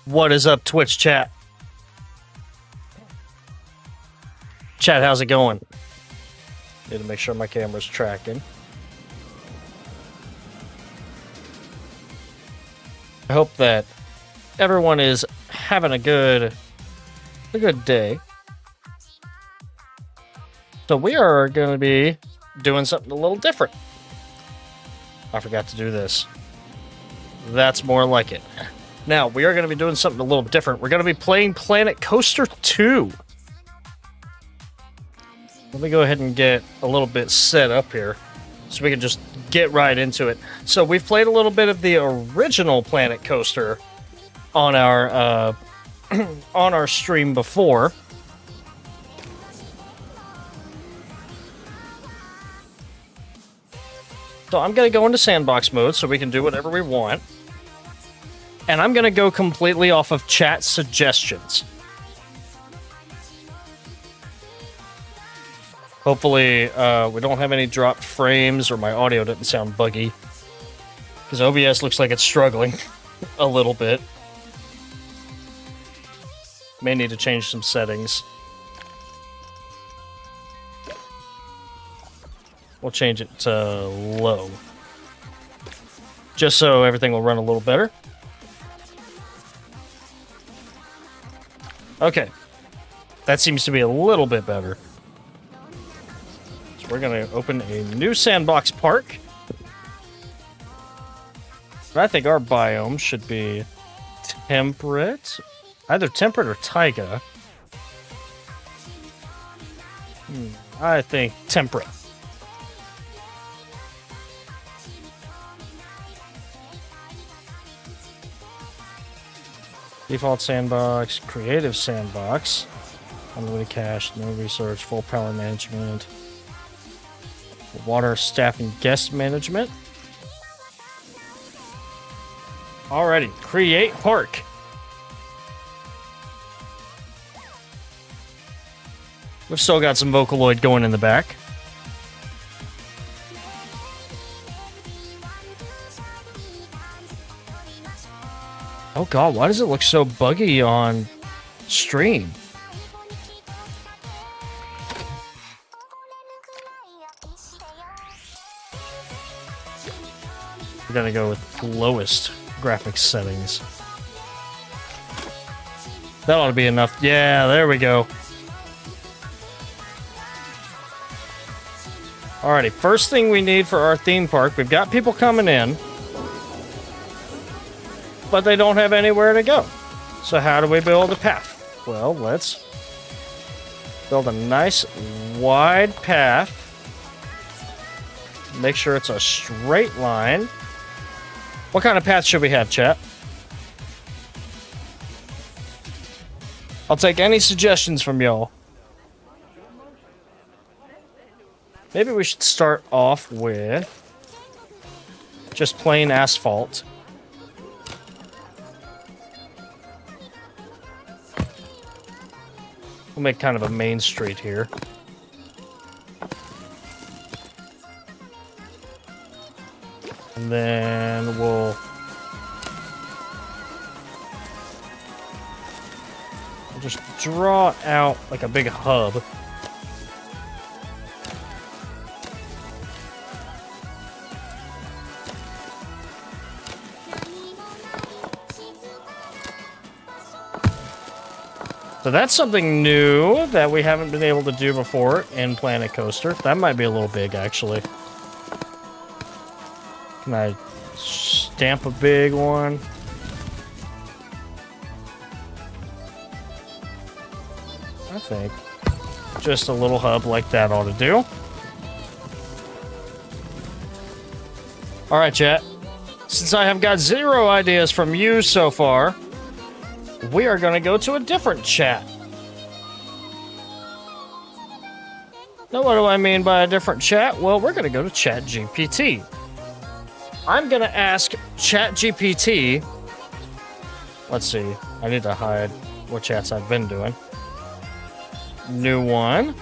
What is up, Twitch chat? Chat, how's it going? Need to make sure my camera's tracking. I hope that everyone is having a good day. So we are going to be doing something a little different. I forgot to do this. That's more like it. Now, we are going to be doing something a little different. We're going to be playing Planet Coaster 2. Let me go ahead and get a little bit set up here so we can just get right into it. So we've played a little bit of the original Planet Coaster on our on our stream before. So I'm going to go into sandbox mode so we can do whatever we want. And I'm going to go completely off of chat suggestions. Hopefully, we don't have any dropped frames or my audio doesn't sound buggy. Because OBS looks like it's struggling a little bit. May need to change some settings. We'll change it to low. Just so everything will run a little better. Okay. That seems to be a little bit better. So we're going to open a new sandbox park. I think our biome should be temperate. Either temperate or taiga. I think temperate. Default sandbox, creative sandbox, unlimited cache, no research, full power management, water, staff, and guest management. Alrighty, create park. We've still got some Vocaloid going in the back. Oh god, why does it look so buggy on stream? We're gonna go with lowest graphics settings. That ought to be enough. Yeah, there we go. Alrighty, first thing we need for our theme park, we've got people coming in, but they don't have anywhere to go. So how do we build a path? Well, let's build a nice wide path. Make sure it's a straight line. What kind of path should we have, chat? I'll take any suggestions from y'all. Maybe we should start off with just plain asphalt. We'll make kind of a main street here. And then we'll just draw out like a big hub. So that's something new that we haven't been able to do before in Planet Coaster. That might be a little big, actually. Can I stamp a big one? I think just a little hub like that ought to do. All right, chat. Since I have got 0 ideas from you so far, we are going to go to a different chat. Now, what do I mean by a different chat? Well, we're going to go to ChatGPT. I'm going to ask ChatGPT. Let's see. I need to hide what chats I've been doing. New one.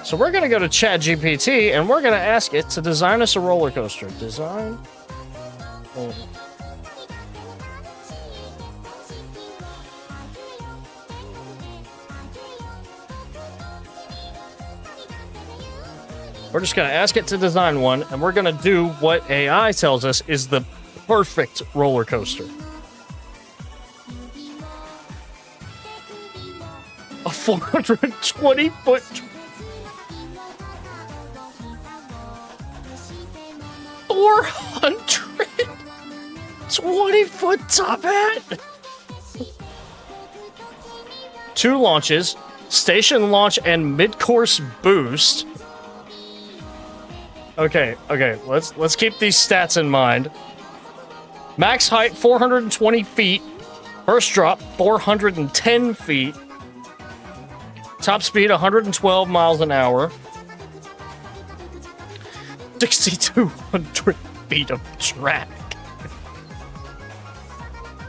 So we're going to go to ChatGPT, and we're going to ask it to design us a roller coaster. Design. We're just going to ask it to design one, and we're going to do what AI tells us is the perfect roller coaster. A 420-foot... 420-foot top hat? 2 launches, station launch and mid-course boost. Okay, let's keep these stats in mind. Max height 420 feet. First drop 410 feet. Top speed 112 miles an hour. 6,200 feet of track.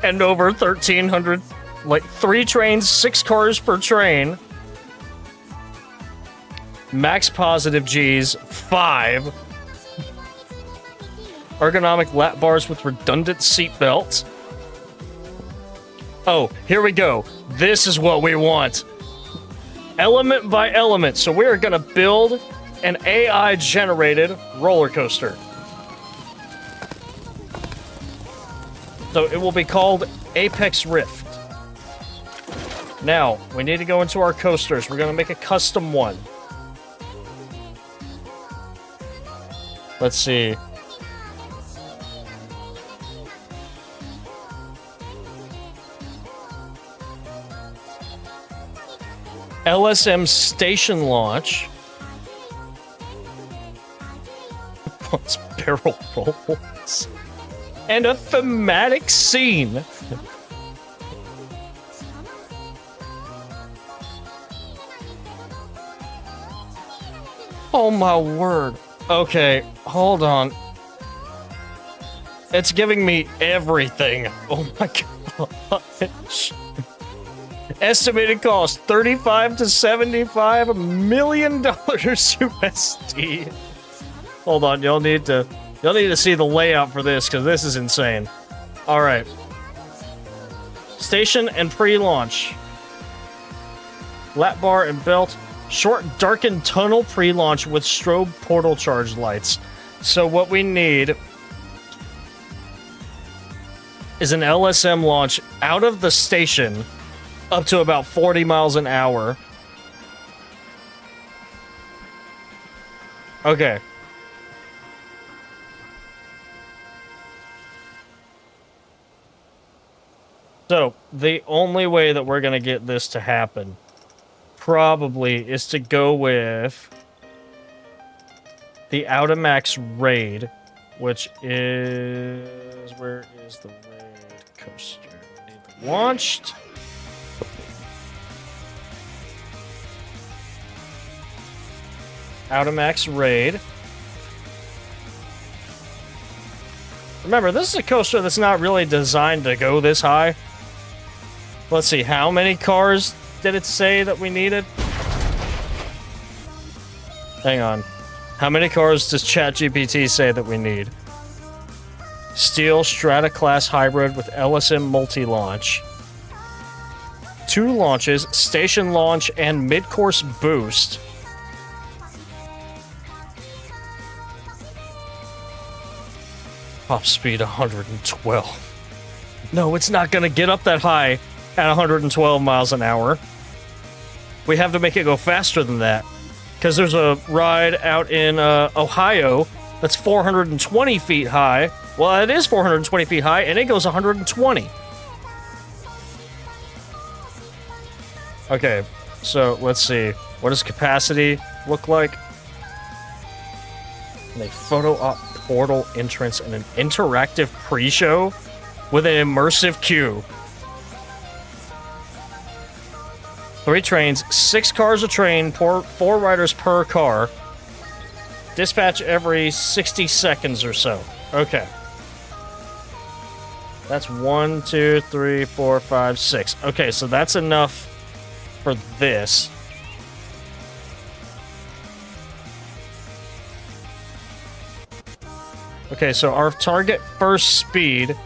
And over 1,300, like 3 trains, 6 cars per train. Max positive Gs, 5. Ergonomic lap bars with redundant seat belts. Oh, here we go. This is what we want. Element by element. So we're gonna build an AI-generated roller coaster. So it will be called Apex Rift. Now, we need to go into our coasters. We're gonna make a custom one. Let's see. LSM station launch. Plus barrel rolls. And a thematic scene. Oh my word. Okay, hold on. It's giving me everything. Oh my gosh. Estimated cost $35 to $75 million USD. Hold on, y'all need to see the layout for this because this is insane. All right. Station and pre-launch. Lap bar and belt. Short darkened tunnel pre-launch with strobe portal charge lights. So what we need is an LSM launch out of the station up to about 40 miles an hour. Okay. So, the only way that we're gonna get this to happen probably is to go with the Audamax Raid, which is... Where is the Raid coaster? Launched. Audamax Raid. Remember, this is a coaster that's not really designed to go this high. Let's see, how many cars did it say that we needed? Hang on. How many cars does ChatGPT say that we need? Steel Strata Class Hybrid with LSM multi-launch. 2 launches, station launch, and mid-course boost. Top speed 112. No, it's not gonna get up that high at 112 miles an hour. We have to make it go faster than that. Because there's a ride out in Ohio that's 420 feet high. Well, it is 420 feet high, and it goes 120. Okay, so let's see. What does capacity look like? And a photo op portal entrance and an interactive pre-show with an immersive queue. 3 trains, 6 cars a train, 4 riders per car. Dispatch every 60 seconds or so. Okay. That's 1, 2, 3, 4, 5, 6. Okay, so that's enough for this. Okay, so our target first speed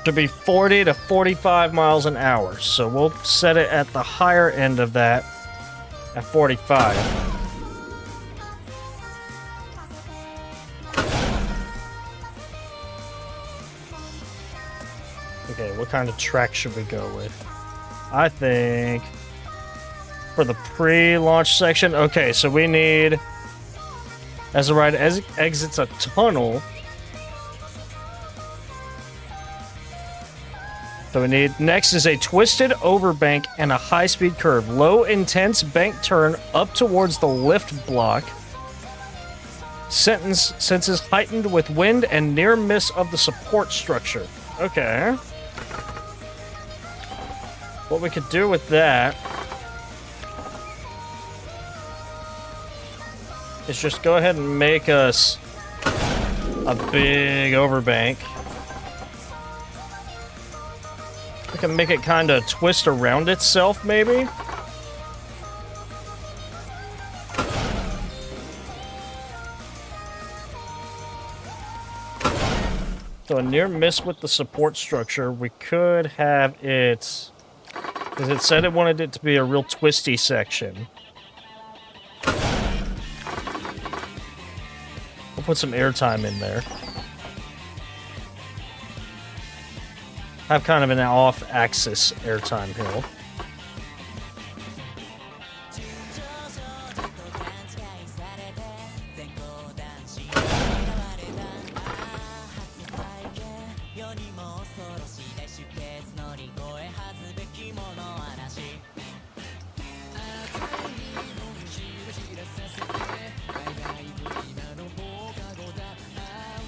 to be 40 to 45 miles an hour. So we'll set it at the higher end of that. at 45. Okay, what kind of track should we go with? I think for the pre-launch section, okay, so we need, as the ride exits a tunnel, so we need, next is a twisted overbank and a high-speed curve. Low, intense bank turn up towards the lift block. Senses heightened with wind and near miss of the support structure. Okay. What we could do with that is just go ahead and make us a big overbank. We can make it kind of twist around itself, maybe? So a near miss with the support structure, we could have it... Because it said it wanted it to be a real twisty section. We'll put some airtime in there. Have kind of an off-axis airtime hill.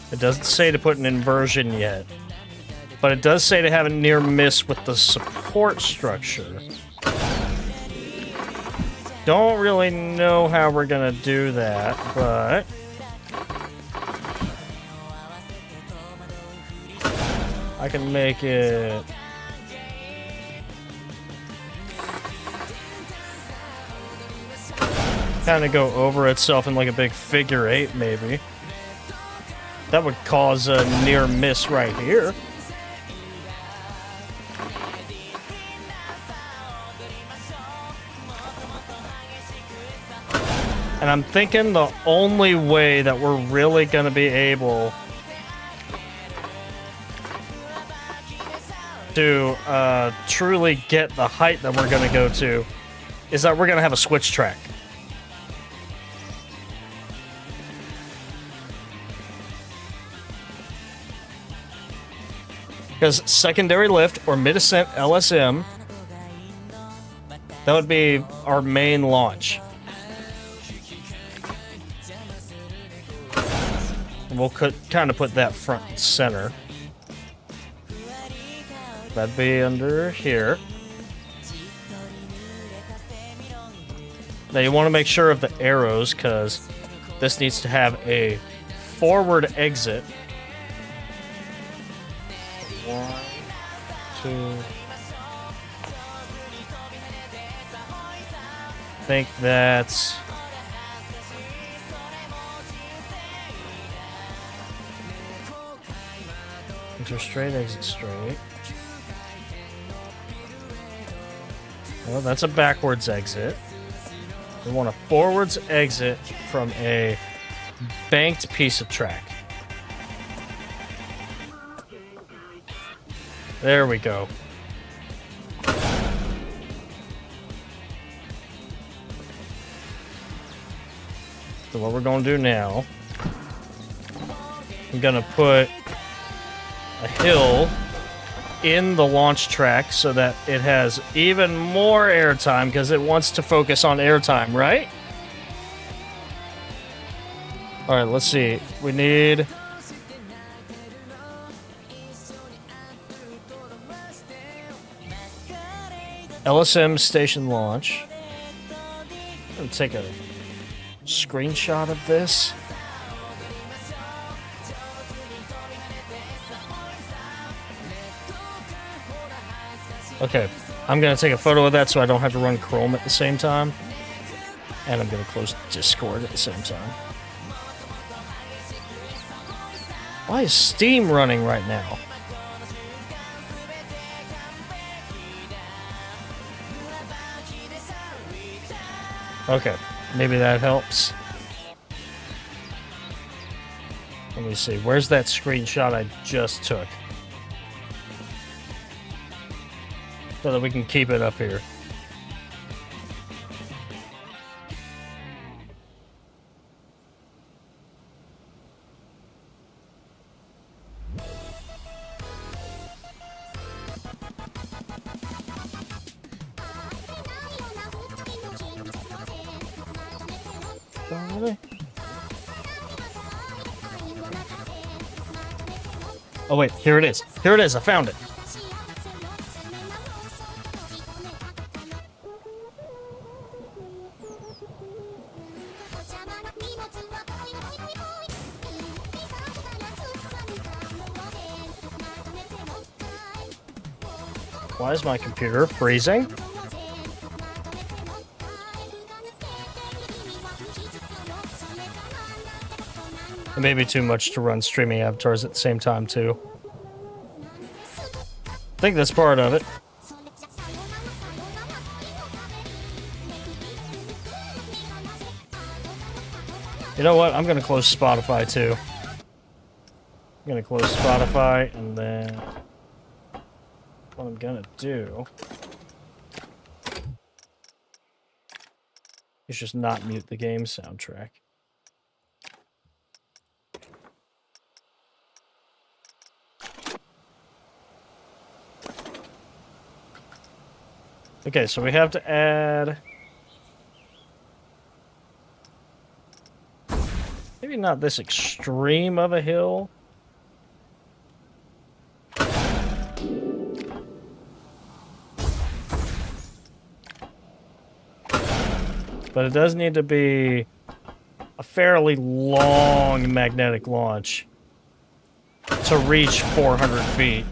It doesn't say to put an inversion yet, but it does say to have a near miss with the support structure. Don't really know how we're gonna do that, but I can make it kind of go over itself in like a big figure eight, maybe. That would cause a near miss right here. And I'm thinking the only way that we're really going to be able to truly get the height that we're going to go to is that we're going to have a switch track. Because secondary lift or mid-ascent LSM, that would be our main launch. And we'll kind of put that front and center. That'd be under here. Now you want to make sure of the arrows because this needs to have a forward exit. 1, 2. I think that's enter straight, exit straight. Well, that's a backwards exit. We want a forwards exit from a banked piece of track. There we go. So what we're going to do now, I'm going to put a hill in the launch track so that it has even more airtime because it wants to focus on airtime, right? All right, let's see. We need... LSM station launch. I'm gonna take a screenshot of this. Okay, I'm gonna take a photo of that so I don't have to run Chrome at the same time. And I'm gonna close Discord at the same time. Why is Steam running right now? Okay, maybe that helps. Let me see. Where's that screenshot I just took? So that we can keep it up here. Oh wait, here it is. Here it is, I found it. Why is my computer freezing? It may be too much to run streaming avatars at the same time, too. I think that's part of it. You know what? I'm going to close Spotify, too. I'm going to close Spotify, and then what I'm going to do is just not mute the game soundtrack. Okay, so we have to add... maybe not this extreme of a hill. But it does need to be a fairly long magnetic launch to reach 400 feet.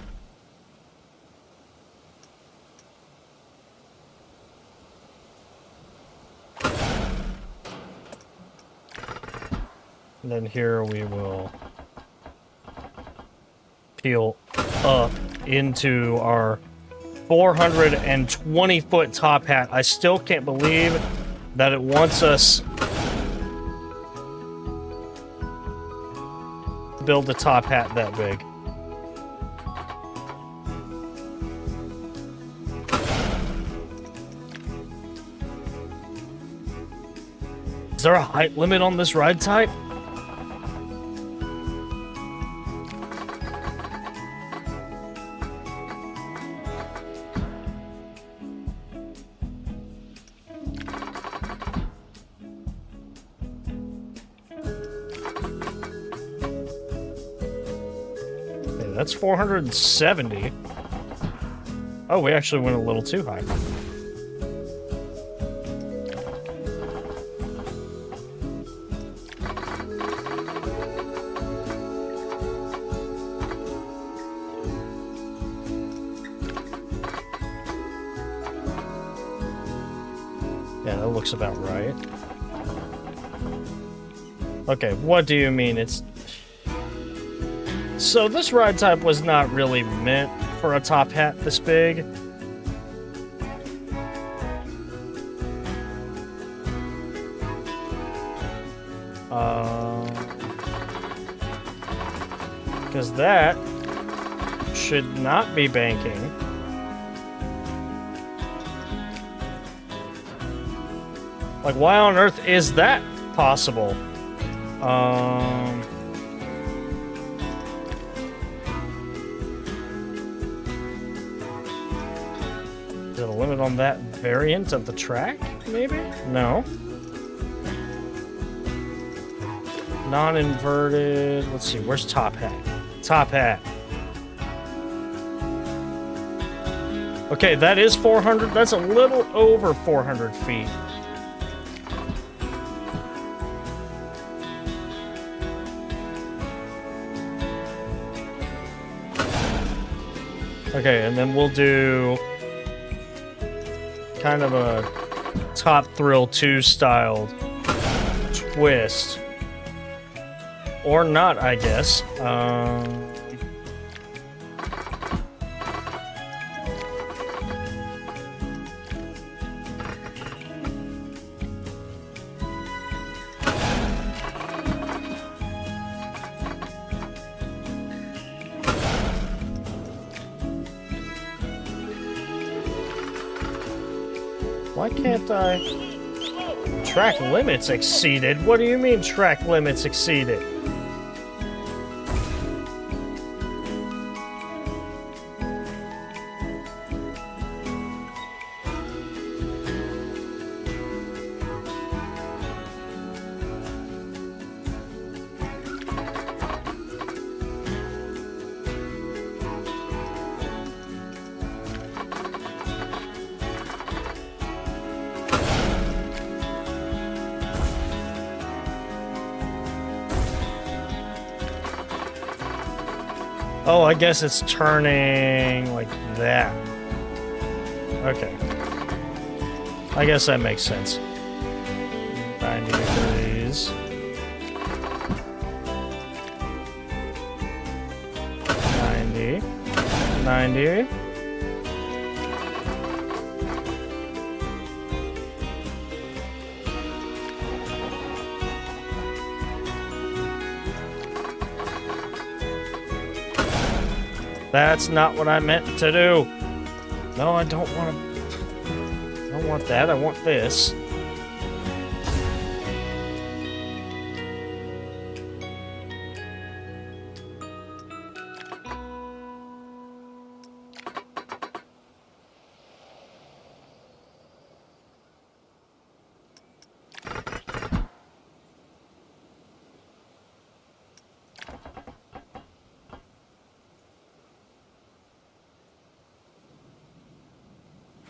And then here we will peel up into our 420-foot top hat. I still can't believe that it wants us to build a top hat that big. Is there a height limit on this ride type? That's 470. Oh, we actually went a little too high. Yeah, that looks about right. Okay, what do you mean it's... So this ride type was not really meant for a top hat this big. Because that should not be banking. Like, why on earth is that possible? Is there a limit on that variant of the track, maybe? No. Non-inverted. Let's see, where's top hat? Top hat. Okay, that is 400. That's a little over 400 feet. Okay, and then we'll do kind of a Top Thrill 2 styled twist. Or not, I guess. Why can't I... Track limits exceeded? What do you mean track limits exceeded? Oh, I guess it's turning like that. Okay. I guess that makes sense. 90 degrees. 90. That's not what I meant to do. No, I don't want to. I don't want that. I want this.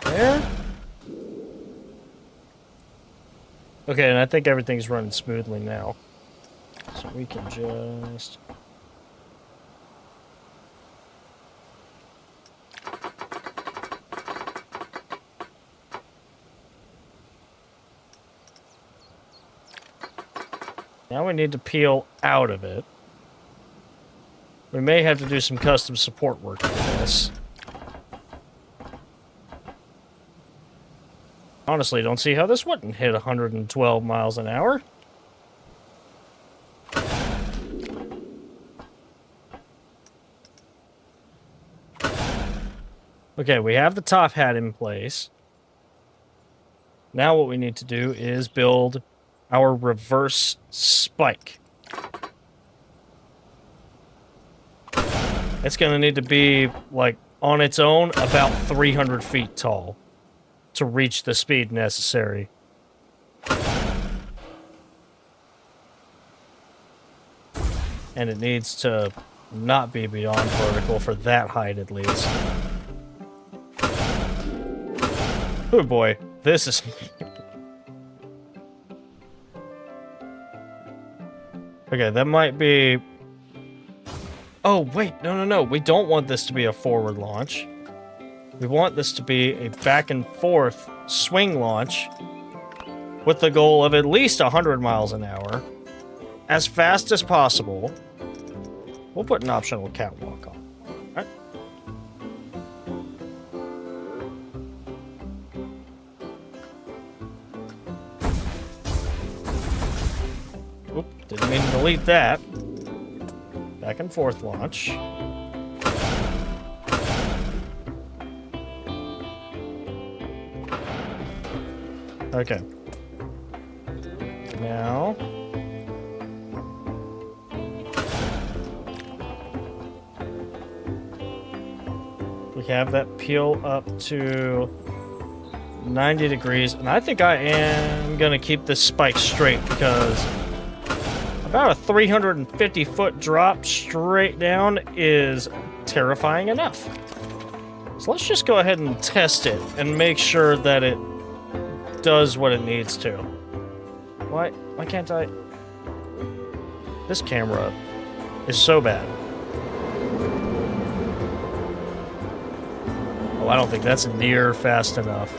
There. Okay, and I think everything's running smoothly now. So we can just... Now we need to peel out of it. We may have to do some custom support work for this. Honestly, don't see how this wouldn't hit 112 miles an hour. Okay, we have the top hat in place. Now what we need to do is build our reverse spike. It's going to need to be, like, on its own, about 300 feet tall to reach the speed necessary. And it needs to not be beyond vertical for that height, at least. Oh boy, this is... Okay, that might be... Oh, wait, no. We don't want this to be a forward launch. We want this to be a back and forth swing launch with the goal of at least 100 miles an hour, as fast as possible. We'll put an optional catwalk on. All right. Oop, didn't mean to delete that. Back and forth launch. Okay. Now... we have that peel up to 90 degrees, and I think I am gonna keep this spike straight because about a 350-foot drop straight down is terrifying enough. So let's just go ahead and test it and make sure that it does what it needs to. Why can't I? This camera is so bad. Oh, I don't think that's near fast enough.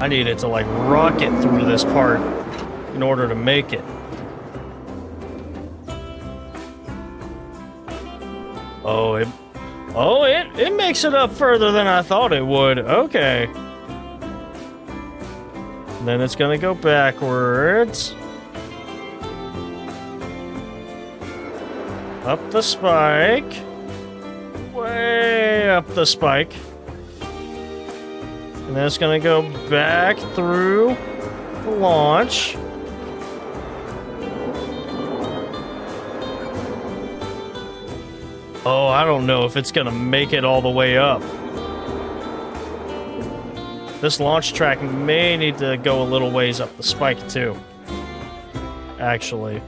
I need it to, like, rocket through this part in order to make it. It makes it up further than I thought it would. Okay. Then it's gonna go backwards. Up the spike. Way up the spike. And then it's gonna go back through the launch. Oh, I don't know if it's gonna make it all the way up. This launch track may need to go a little ways up the spike too. Actually.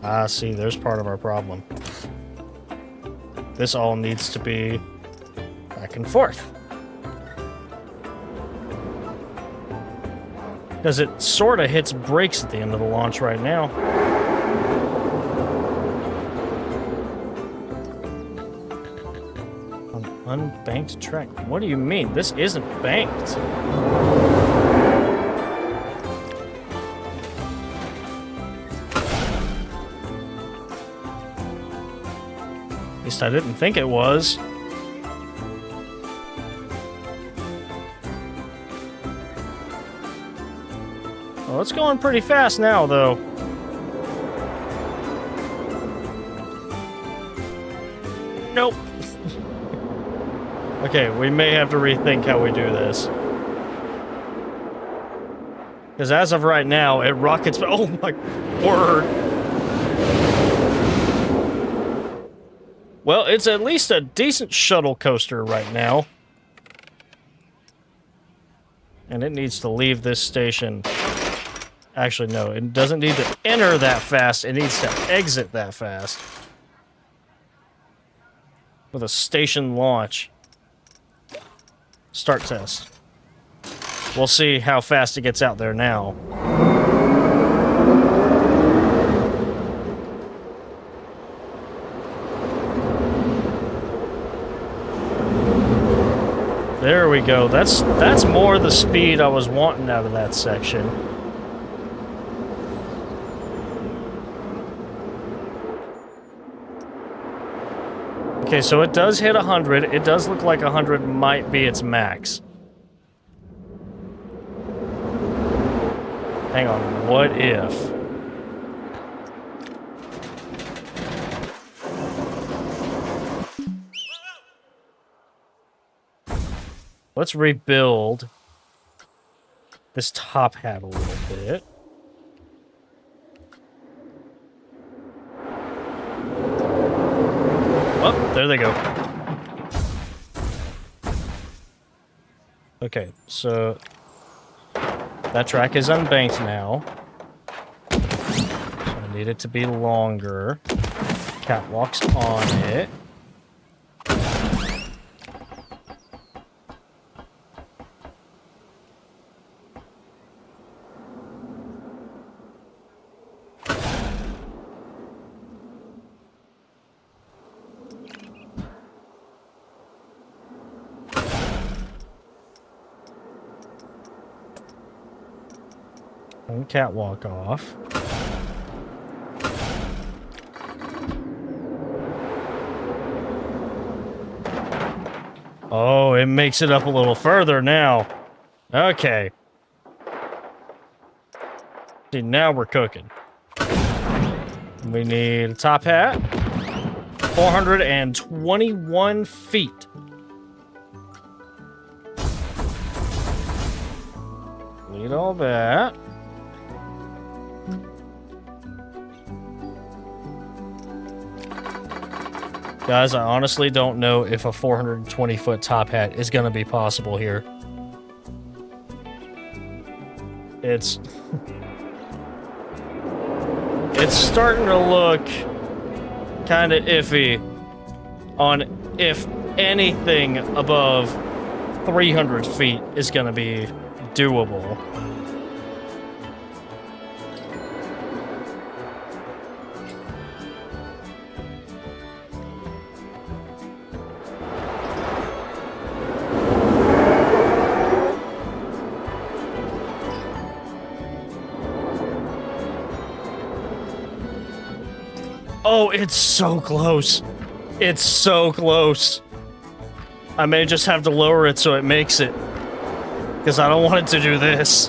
Ah, see, there's part of our problem. This all needs to be back and forth. Because it sort of hits brakes at the end of the launch right now. An unbanked track. What do you mean? This isn't banked. At least I didn't think it was. Well, it's going pretty fast now, though. Nope. Okay, we may have to rethink how we do this. Because as of right now, it rockets... Oh my word! Well, it's at least a decent shuttle coaster right now. And it needs to leave this station. Actually, no, it doesn't need to enter that fast. It needs to exit that fast. With a station launch. Start test. We'll see how fast it gets out there now. There we go. That's more the speed I was wanting out of that section. Okay, so it does hit 100. It does look like 100 might be its max. Hang on, what if? Let's rebuild this top hat a little bit. Oh, there they go. Okay, so that track is unbanked now. So I need it to be longer. Catwalk's on it. Catwalk off. Oh, it makes it up a little further now. Okay. See, now we're cooking. We need a top hat. 421 feet. Need all that. Guys, I honestly don't know if a 420-foot top hat is going to be possible here. It's starting to look kind of iffy on if anything above 300 feet is going to be doable. Oh, it's so close. It's so close. I may just have to lower it so it makes it. Because I don't want it to do this.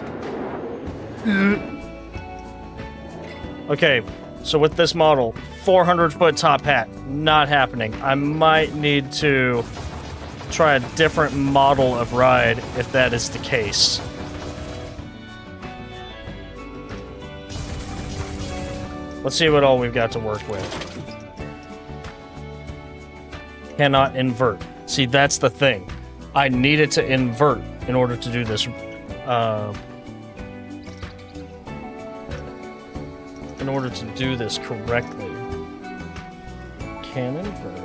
Okay, so with this model, 400-foot top hat, not happening. I might need to try a different model of ride if that is the case. Let's see what all we've got to work with. Cannot invert. See, that's the thing. I need it to invert in order to do this. In order to do this correctly. Can invert.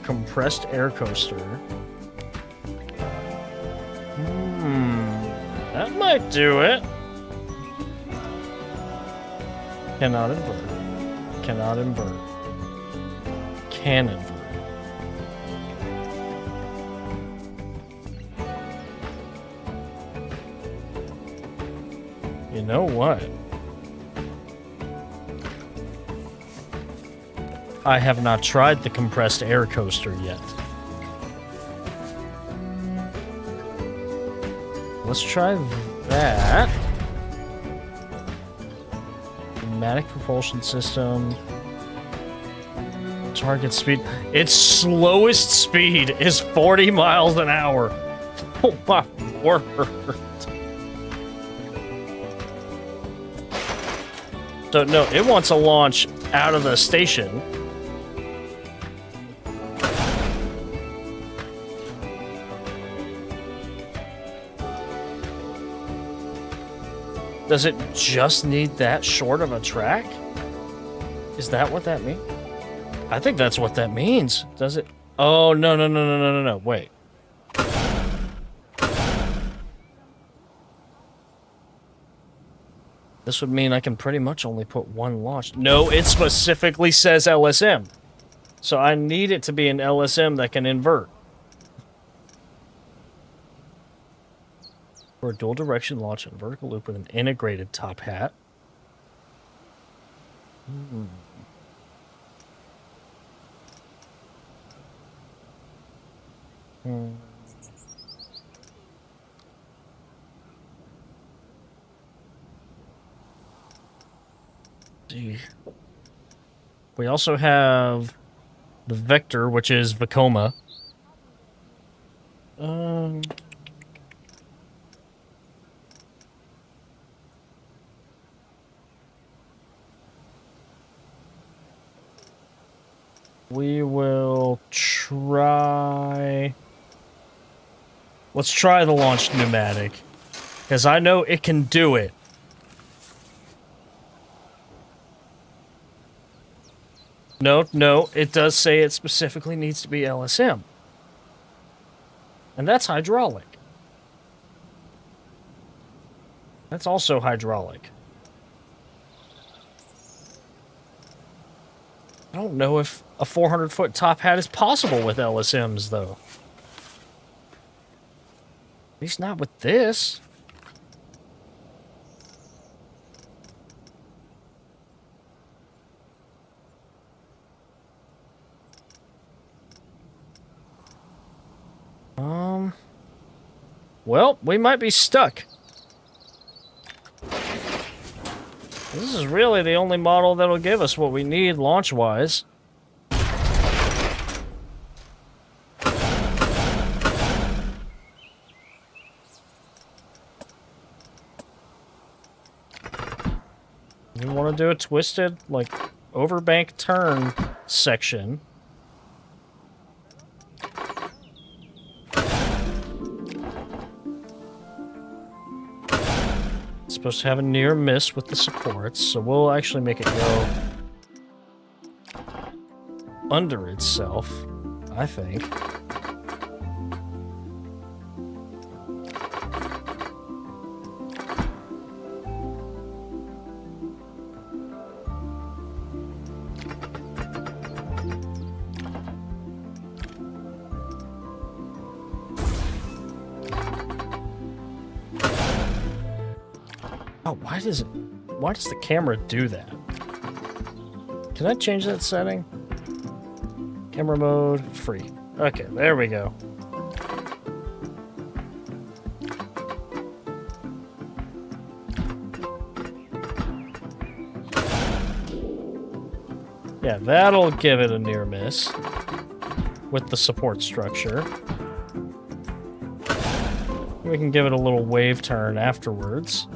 Compressed air coaster. That might do it. Cannot invert. Cannot invert. Can invert. You know what? I have not tried the compressed air coaster yet. Let's try that. Pneumatic propulsion system. Target speed. Its slowest speed is 40 miles an hour. Oh my word. So no, it wants to launch out of the station. Does it just need that short of a track? Is that what that means? I think that's what that means. Does it? Oh, no. Wait. This would mean I can pretty much only put one launch. No, it specifically says LSM. So I need it to be an LSM that can invert. For a dual direction launch and vertical loop with an integrated top hat. See. We also have the Vector, which is Vekoma. We will try... Let's try the launch pneumatic. Because I know it can do it. No, it does say it specifically needs to be LSM. And that's hydraulic. That's also hydraulic. I don't know if a 400-foot top hat is possible with LSMs, though. At least not with this. Well, we might be stuck. This is really the only model that'll give us what we need launch-wise. You want to do a twisted, like, overbank turn section. It's supposed to have a near miss with the supports, so we'll actually make it go under itself, I think. Oh, why does the camera do that? Can I change that setting? Camera mode, free. Okay, there we go. Yeah, that'll give it a near miss with the support structure. We can give it a little wave turn afterwards.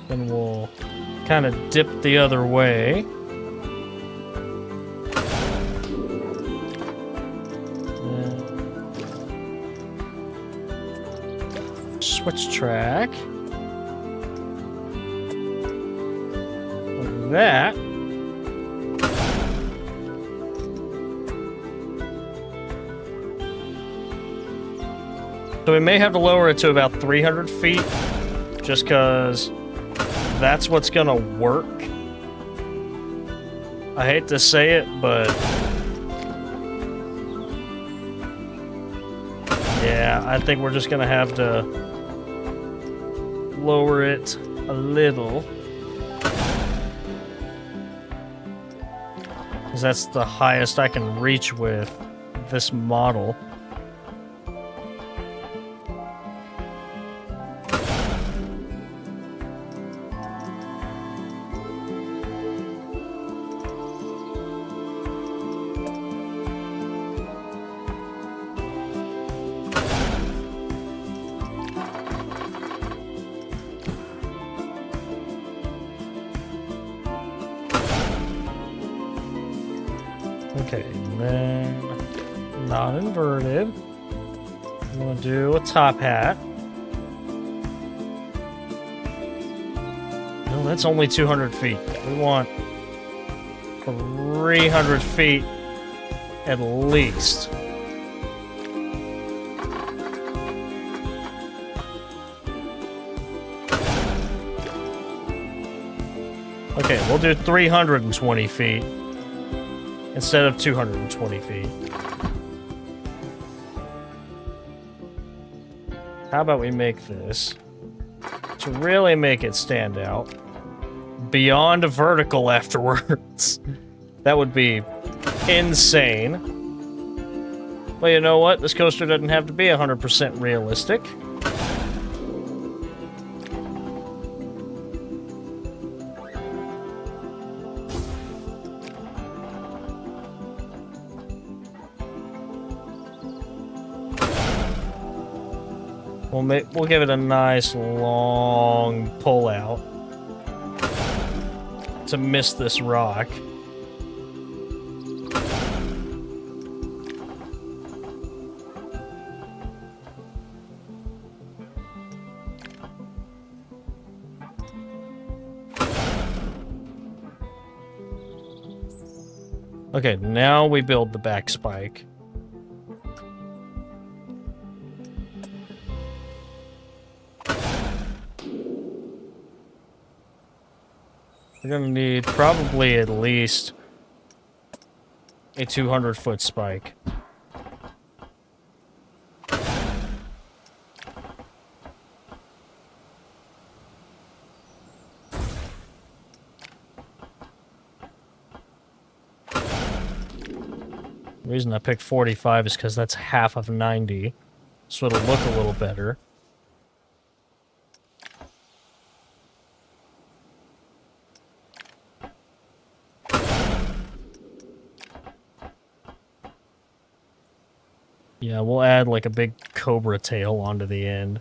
Then we'll kind of dip the other way. Switch track. Like that. So we may have to lower it to about 300 feet, just because that's what's gonna work. I hate to say it, but yeah, I think we're just gonna have to lower it a little. Because that's the highest I can reach with this model. Okay, and then not inverted. I'm gonna do a top hat. No, that's only 200 feet. We want 300 feet at least. Okay, we'll do 320 feet. Instead of 220 feet. How about we make this to really make it stand out beyond vertical afterwards? That would be insane. Well, you know what? This coaster doesn't have to be 100% realistic. We'll give it a nice long pull out to miss this rock. Okay, now we build the back spike. We're gonna need probably at least a 200-foot spike. The reason I picked 45 is because that's half of 90, so it'll look a little better. Yeah, we'll add like a big cobra tail onto the end.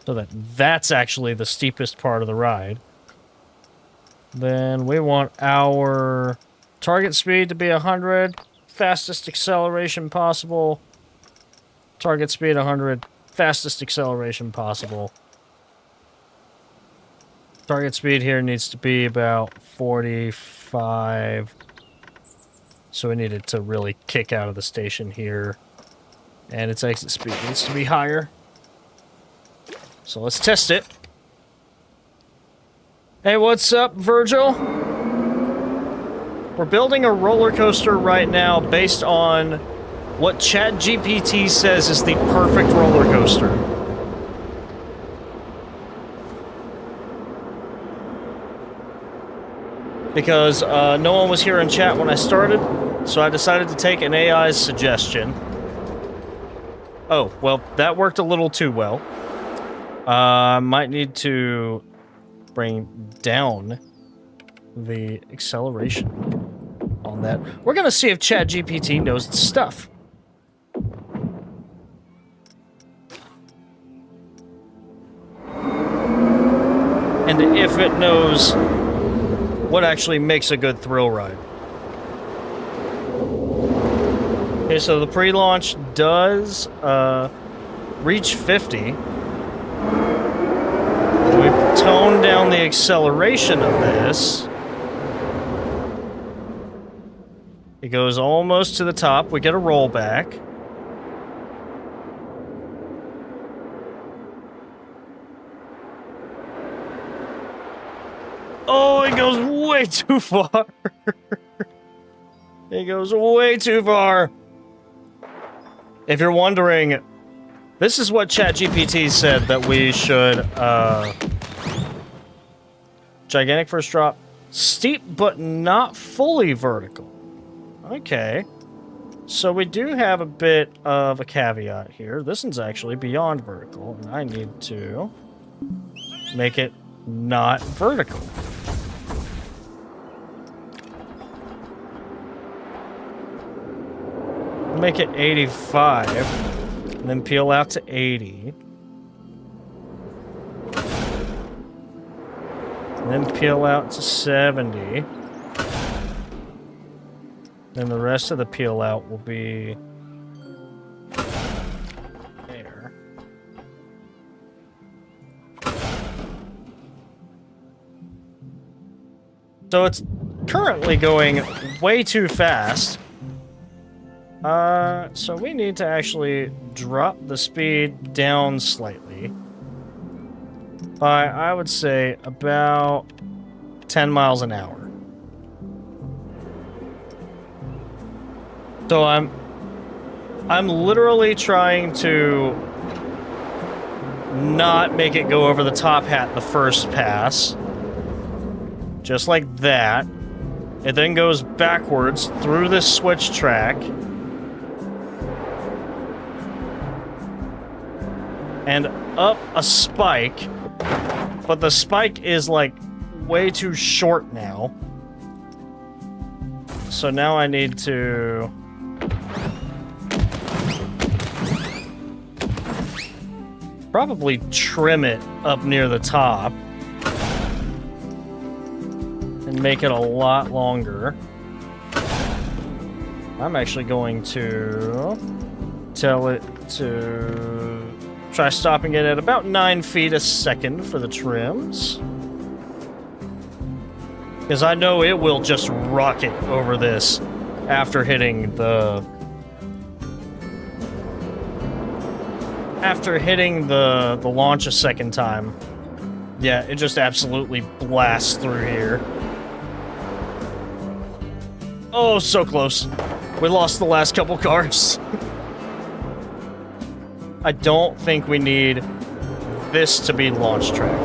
So that's actually the steepest part of the ride. Then we want our target speed to be 100, fastest acceleration possible. Target speed 100, fastest acceleration possible. Target speed here needs to be about 45. So we need it to really kick out of the station here. And its exit speed needs to be higher. So let's test it. Hey, what's up, Virgil? We're building a roller coaster right now based on what ChatGPT says is the perfect roller coaster. Because no one was here in chat when I started, so I decided to take an AI's suggestion. Oh, well, that worked a little too well. Might need to bring down the acceleration on that. We're gonna see if ChatGPT knows its stuff. And if it knows what actually makes a good thrill ride. Okay, so the pre-launch does reach 50. We tone down the acceleration of this. It goes almost to the top. We get a rollback. Oh, it goes way too far. It goes way too far. If you're wondering, this is what ChatGPT said that we should, gigantic first drop. Steep, but not fully vertical. Okay. So we do have a bit of a caveat here. This one's actually beyond vertical, and I need to make it not vertical. Make it 85, and then peel out to 80. And then peel out to 70. Then the rest of the peel out will be there. So it's currently going way too fast. So we need to actually drop the speed down slightly. By, I would say, about 10 miles an hour. So I'm literally trying to not make it go over the top hat the first pass. Just like that. It then goes backwards through this switch track. And up a spike, but the spike is like way too short now. So now I need to probably trim it up near the top and make it a lot longer. I'm actually going to tell it to try stopping it at about 9 feet a second for the trims. Because I know it will just rocket over this after hitting the... After hitting the launch a second time. Yeah, it just absolutely blasts through here. Oh, so close. We lost the last couple cars. I don't think we need this to be launch track.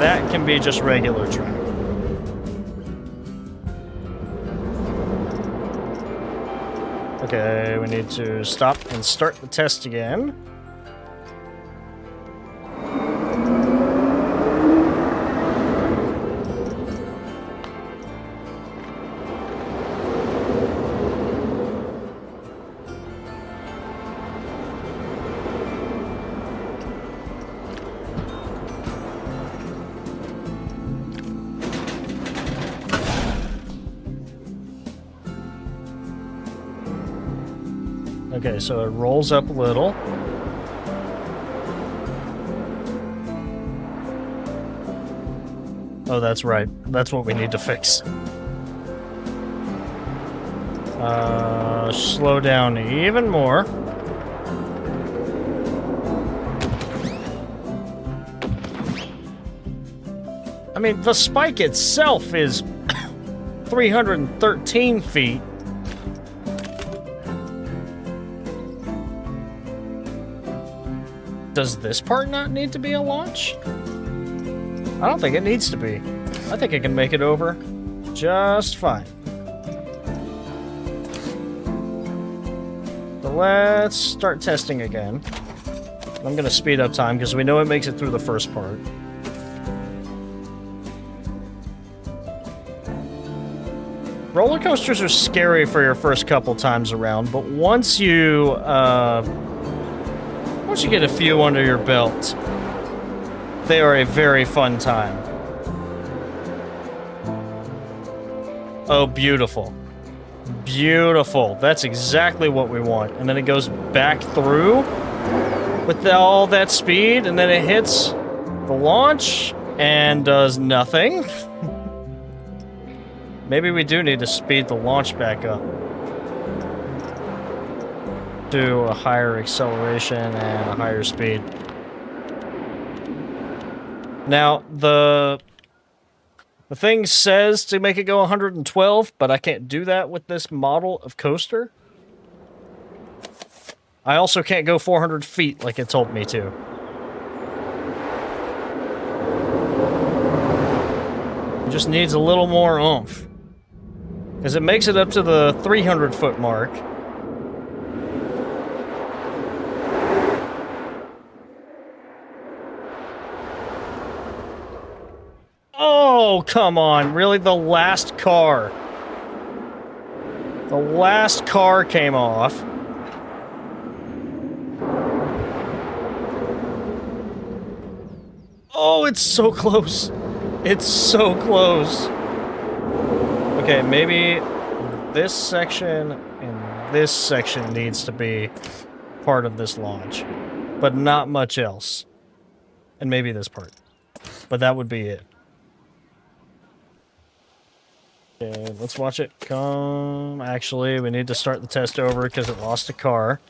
That can be just regular track. Okay, we need to stop and start the test again. Okay, so it rolls up a little. Oh, that's right. That's what we need to fix. Slow down even more. I mean, the spike itself is 313 feet. Does this part not need to be a launch? I don't think it needs to be. I think it can make it over just fine. So let's start testing again. I'm gonna speed up time because we know it makes it through the first part. Roller coasters are scary for your first couple times around, but once you get a few under your belt, they are a very fun time. Oh, beautiful. Beautiful. That's exactly what we want. And then it goes back through with all that speed, and then it hits the launch and does nothing. Maybe we do need to speed the launch back up to a higher acceleration and a higher speed. Now, the thing says to make it go 112, but I can't do that with this model of coaster. I also can't go 400 feet like it told me to. It just needs a little more oomph. Because it makes it up to the 300-foot mark. Oh, come on. Really? The last car. The last car came off. Oh, it's so close. It's so close. Okay, maybe this section and this section needs to be part of this launch, but not much else. And maybe this part. But that would be it. Okay, let's watch it come. Actually, we need to start the test over because it lost a car.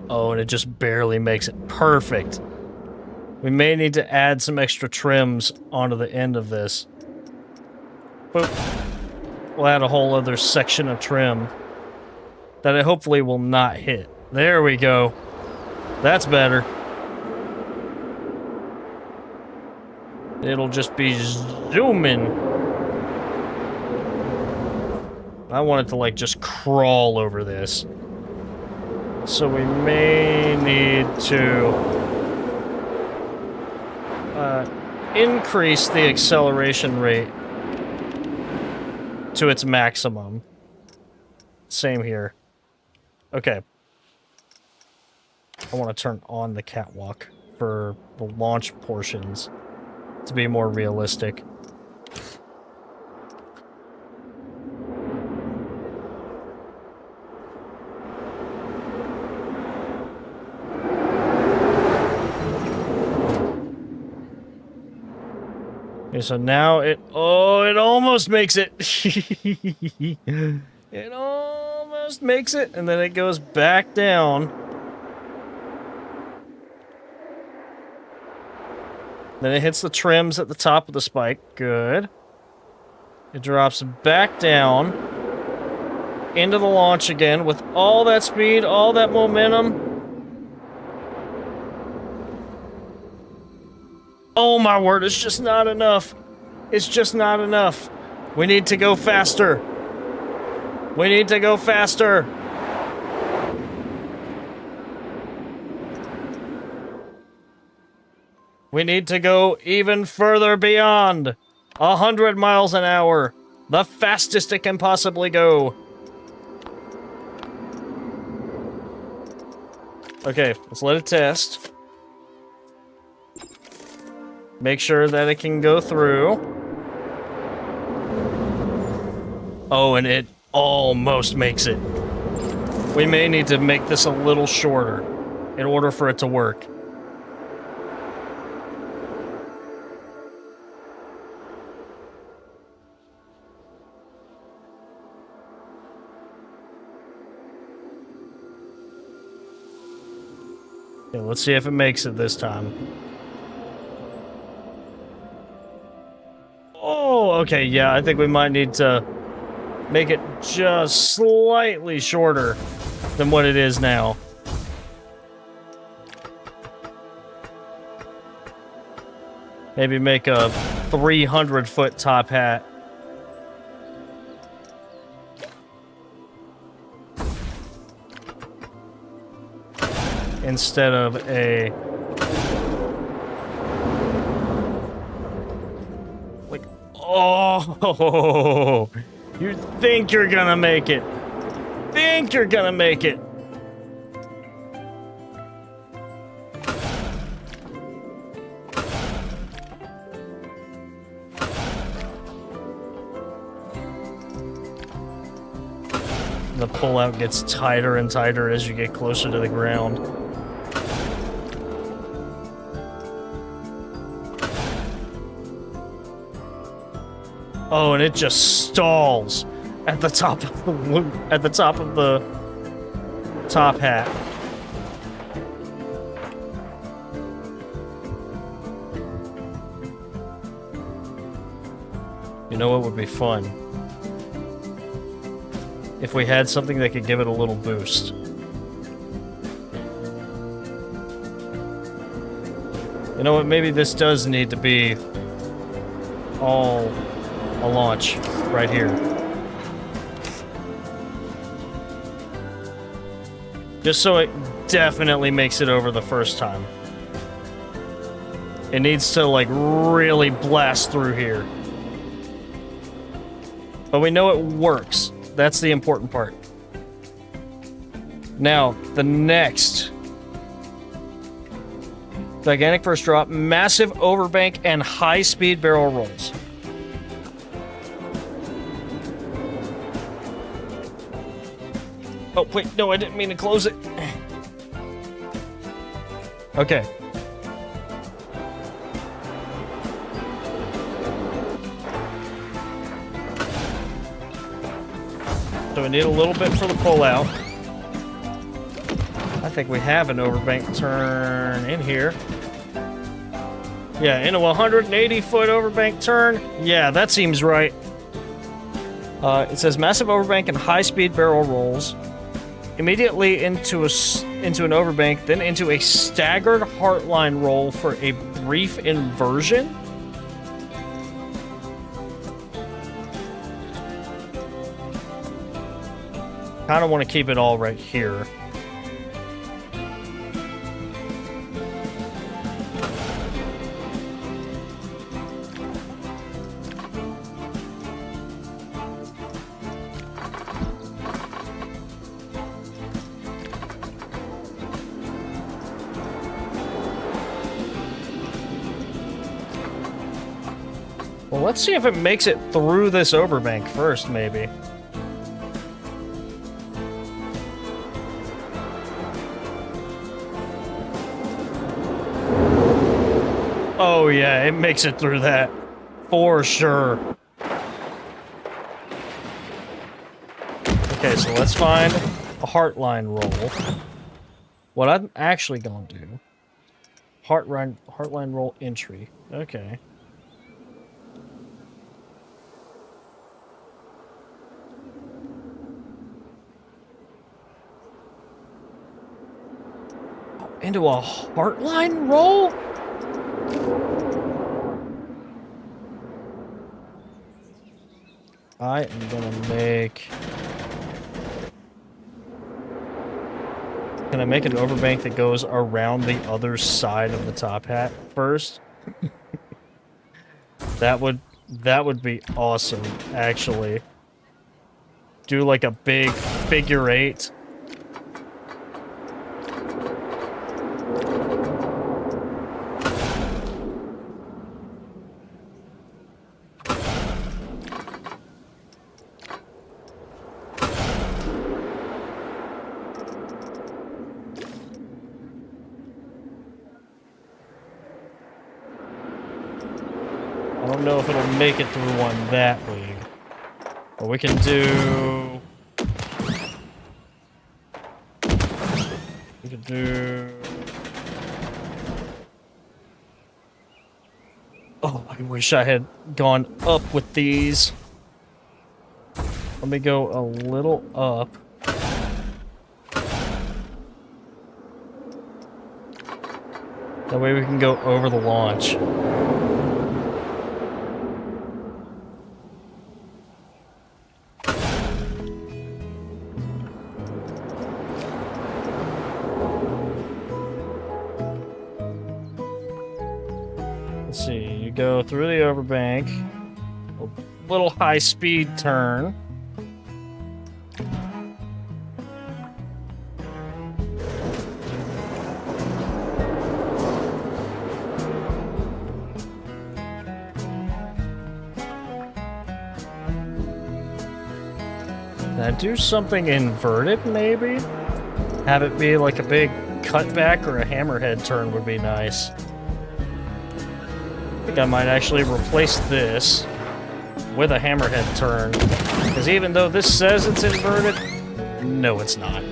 Oh, and it just barely makes it perfect. We may need to add some extra trims onto the end of this. Boop. We'll add a whole other section of trim that it hopefully will not hit. There we go. That's better. It'll just be zooming. I want it to, like, just crawl over this. So we may need to increase the acceleration rate to its maximum. Same here. Okay. I want to turn on the catwalk for the launch portions to be more realistic. Okay, so now it almost makes it. It almost makes it, and then it goes back down. Then it hits the trims at the top of the spike. Good. It drops back down into the launch again with all that speed, all that momentum. Oh my word, it's just not enough. It's just not enough. We need to go faster. We need to go faster. We need to go even further beyond 100 miles an hour. The fastest it can possibly go. Okay, let's let it test. Make sure that it can go through. Oh, and it almost makes it. We may need to make this a little shorter in order for it to work. Okay, let's see if it makes it this time. Oh, okay, yeah, I think we might need to make it just slightly shorter than what it is now. Maybe make a 300-foot top hat. Instead of a... like, oh! You think you're gonna make it. Think you're gonna make it. The pullout gets tighter and tighter as you get closer to the ground. Oh, and it just stalls at the top of the top hat. You know what would be fun? If we had something that could give it a little boost. You know what? Maybe this does need to be all a launch right here. Just so it definitely makes it over the first time. It needs to, like, really blast through here. But we know it works. That's the important part. Now, the next gigantic first drop, massive overbank, and high-speed barrel rolls. Oh, wait, no, I didn't mean to close it. Okay. So we need a little bit for the pull-out. I think we have an overbank turn in here. Yeah, into a 180-foot overbank turn. Yeah, that seems right. It says massive overbank and high-speed barrel rolls. Immediately into an overbank, then into a staggered heartline roll for a brief inversion. Kind of want to keep it all right here. Well, let's see if it makes it through this overbank first, maybe. Oh yeah, it makes it through that. For sure. Okay, so let's find a heartline roll. What I'm actually gonna do... Heartline roll entry. Okay. Into a heartline roll? I am gonna make... Can I make an overbank that goes around the other side of the top hat first? That would be awesome, actually. Do like a big figure eight. I don't know if it'll make it through one that big. But we can do... We can do... I wish I had gone up with these. Let me go a little up. That way we can go over the launch. Let's see, you go through the overbank. A little high-speed turn. Now do something inverted, maybe? Have it be like a big cutback or a hammerhead turn would be nice. I think I might actually replace this with a hammerhead turn. Because even though this says it's inverted, no, it's not.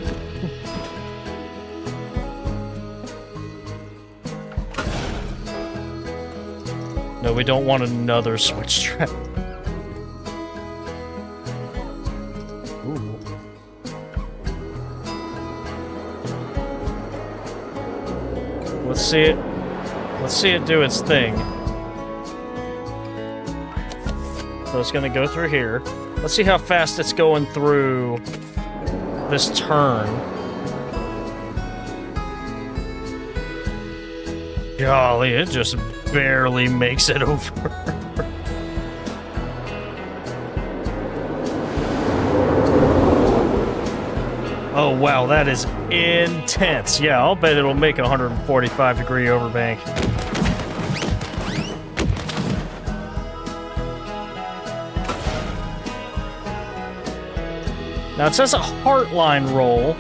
No, we don't want another switch trap. Ooh. Let's see it. Let's see it do its thing. So it's gonna go through here. Let's see how fast it's going through this turn. Golly, it just barely makes it over. Oh wow, that is intense. Yeah, I'll bet it'll make a 145-degree overbank. Now it says a heartline roll.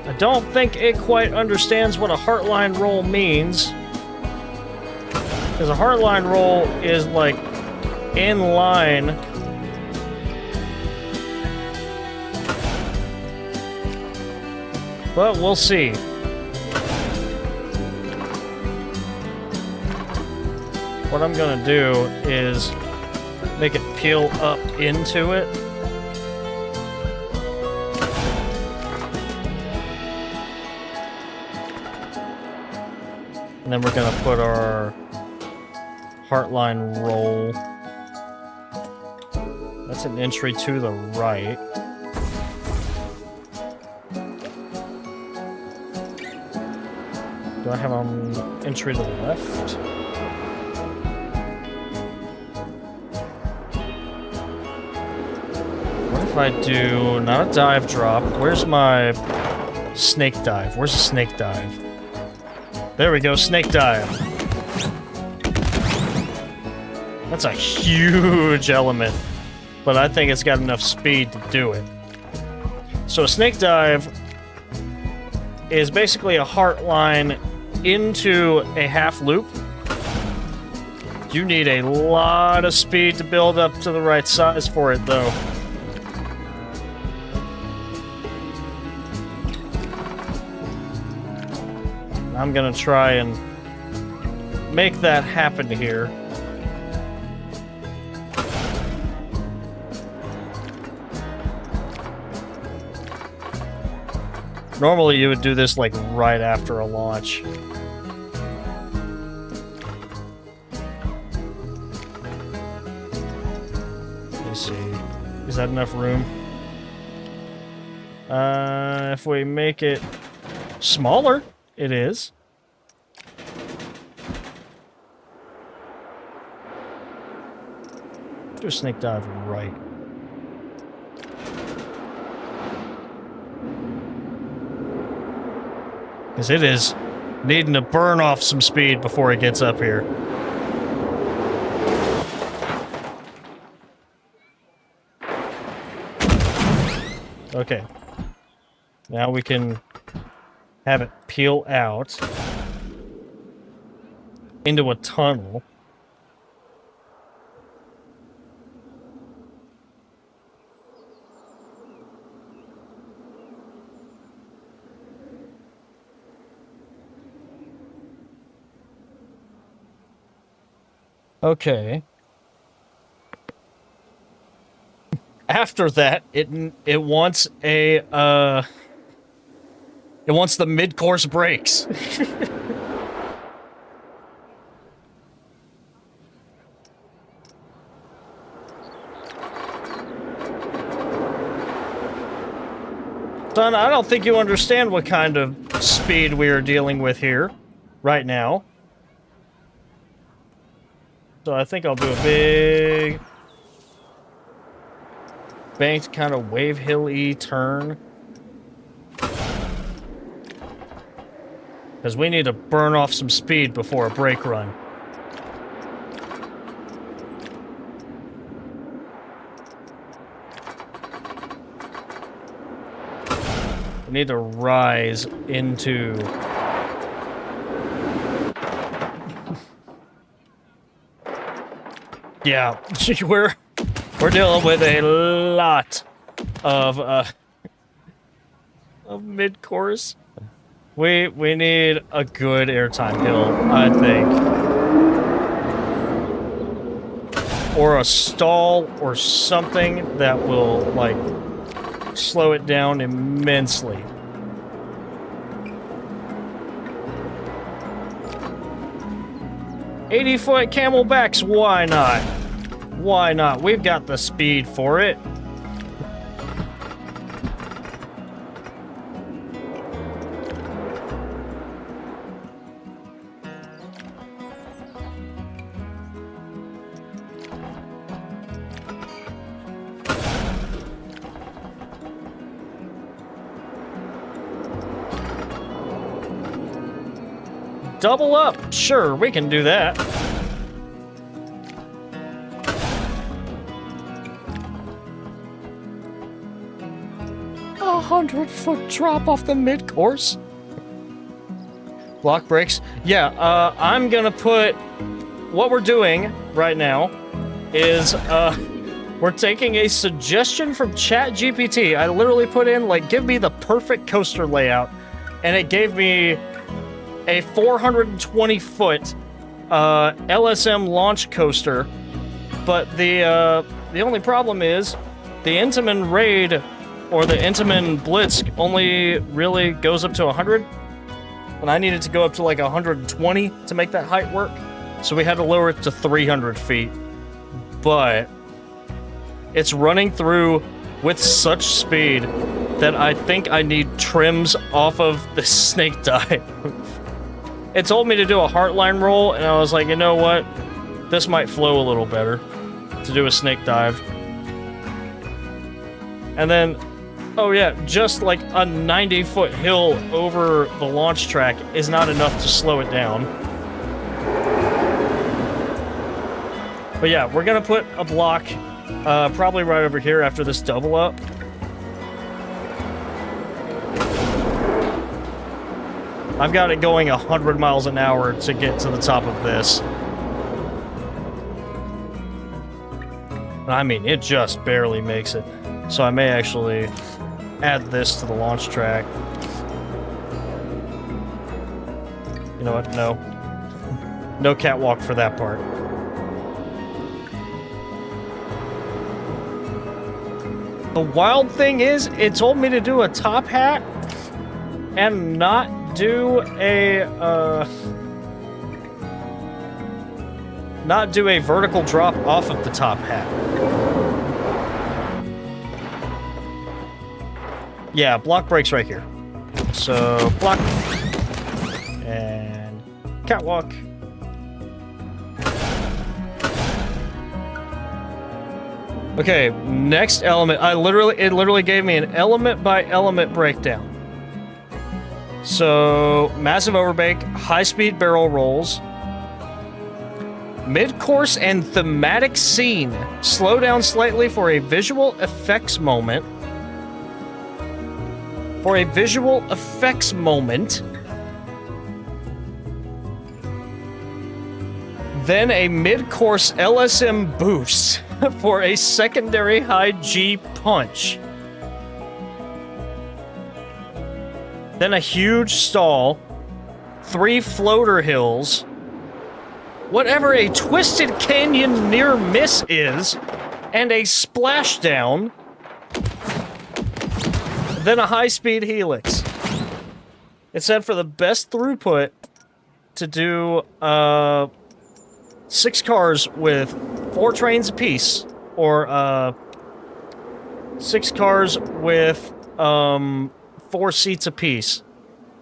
I don't think it quite understands what a heartline roll means. Because a heartline roll is like in line. But we'll see. What I'm gonna do is make it peel up into it. And then we're gonna put our heartline roll. That's an entry to the right. Do I have an entry to the left? What if I do not a dive drop? Where's my snake dive? Where's the snake dive? There we go, snake dive. That's a huge element, but I think it's got enough speed to do it. So a snake dive is basically a heart line into a half loop. You need a lot of speed to build up to the right size for it, though. I'm gonna try and make that happen here. Normally you would do this like right after a launch. Let me see. Is that enough room? If we make it smaller, it is. Do a snake dive right. Because it is needing to burn off some speed before it gets up here. Okay. Now we can have it peel out into a tunnel. Okay. After that, it wants a it wants the mid-course brakes. Son, I don't think you understand what kind of speed we are dealing with here right now. So I think I'll do a big banked kind of wave hill-y turn. Because we need to burn off some speed before a brake run. We need to rise into... Yeah, we're dealing with a lot of mid-course. We need a good airtime hill, I think. Or a stall or something that will, like, slow it down immensely. "80-foot camelbacks, why not? Why not? We've got the speed for it." Double up! Sure, we can do that. A 100-foot drop off the mid-course? Block brakes? Yeah, I'm gonna put... What we're doing right now is, we're taking a suggestion from ChatGPT. I literally put in, like, give me the perfect coaster layout, and it gave me a 420-foot LSM launch coaster, but the only problem is the Intamin Raid or the Intamin Blitz only really goes up to 100, and I needed to go up to like 120 to make that height work, so we had to lower it to 300 feet. But it's running through with such speed that I think I need trims off of the snake dive. It told me to do a heartline roll, and I was like, you know what? This might flow a little better to do a snake dive. And then, oh yeah, just like a 90-foot hill over the launch track is not enough to slow it down. But yeah, we're gonna put a block probably right over here after this double up. I've got it going 100 miles an hour to get to the top of this. I mean, it just barely makes it. So I may actually add this to the launch track. You know what? No. No catwalk for that part. The wild thing is, it told me to do a top hat and not do a vertical drop off of the top hat. Yeah, block brakes right here. So block and catwalk. Okay, next element. It literally gave me an element by element breakdown. So, massive overbank, high-speed barrel rolls, mid-course and thematic scene. Slow down slightly for a visual effects moment. Then a mid-course LSM boost for a secondary high G punch. Then a huge stall, 3 floater hills, whatever a twisted canyon near miss is, and a splashdown, then a high-speed helix. It said for the best throughput to do 6 cars with 4 trains apiece, or 6 cars with 4 seats apiece.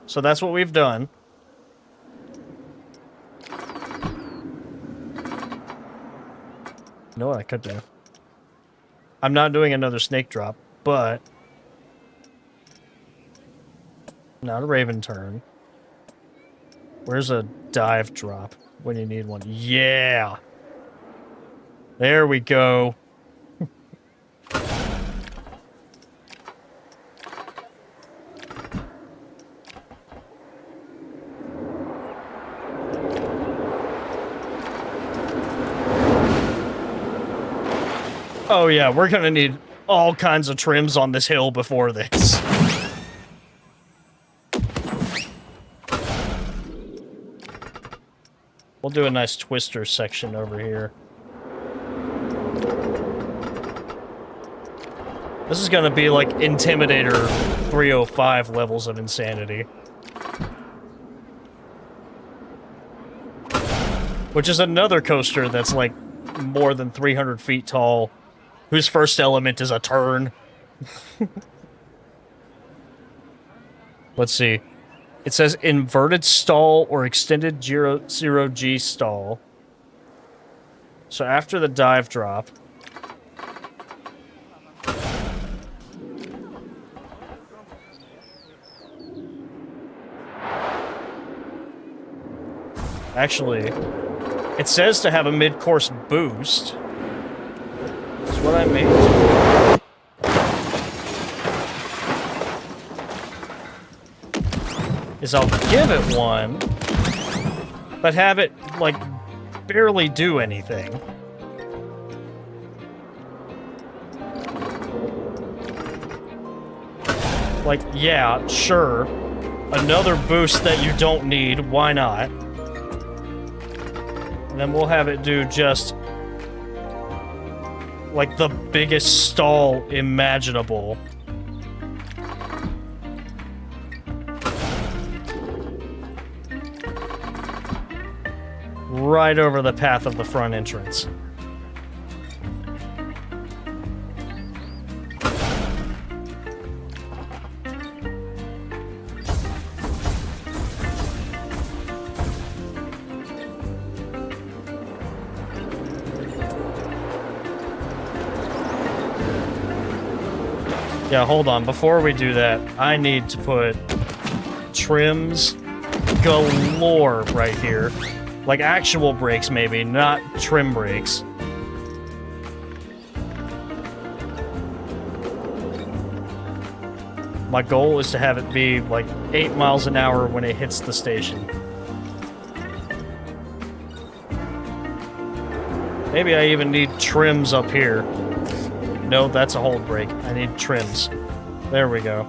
So that's what we've done. You know what I could do? I'm not doing another snake drop, but not a Raven turn. Where's a dive drop when you need one? Yeah! There we go. Oh yeah, we're gonna need all kinds of trims on this hill before this. We'll do a nice twister section over here. This is gonna be like Intimidator 305 levels of insanity. Which is another coaster that's like more than 300 feet tall, whose first element is a turn. Let's see. It says inverted stall or extended zero G stall. So after the dive drop, actually, it says to have a mid-course boost. That's what I made. Is I'll give it one, but have it, like, barely do anything. Like, yeah, sure. Another boost that you don't need, why not? And then we'll have it do just like the biggest stall imaginable. Right over the path of the front entrance. Yeah, hold on. Before we do that, I need to put trims galore right here. Like actual brakes, maybe, not trim brakes. My goal is to have it be like 8 miles an hour when it hits the station. Maybe I even need trims up here. No, that's a hold brake. I need trims. There we go.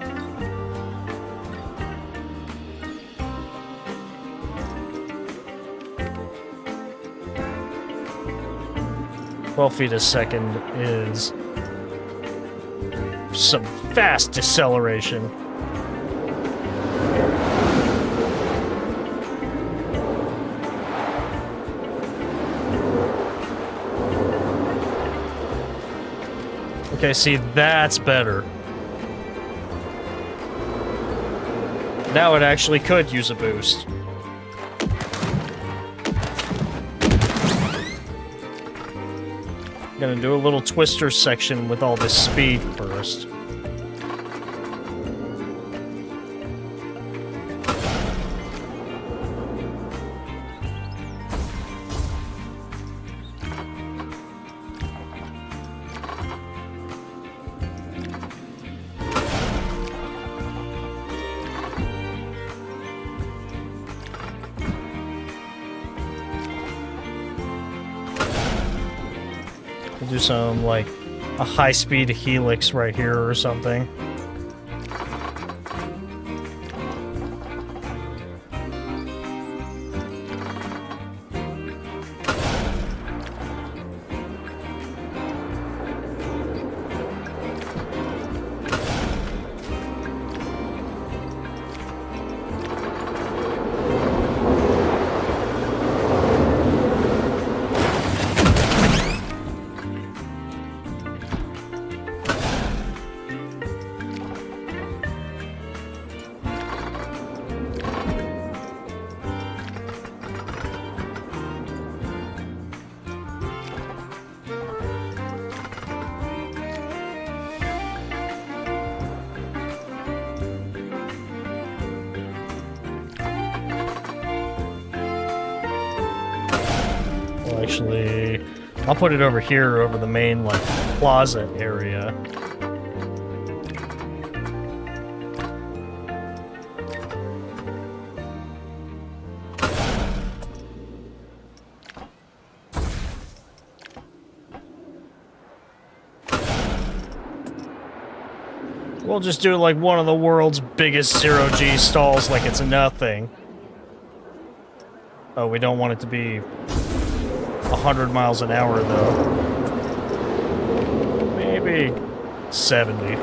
"12 feet a second" is some fast deceleration. Okay, see, that's better. Now it actually could use a boost. Gonna do a little twister section with all this speed first. We'll do some, like, a high-speed helix right here or something. Actually, I'll put it over here, over the main, like, closet area. We'll just do, like, one of the world's biggest zero-G stalls like it's nothing. Oh, we don't want it to be 100 miles an hour, though. Maybe 70.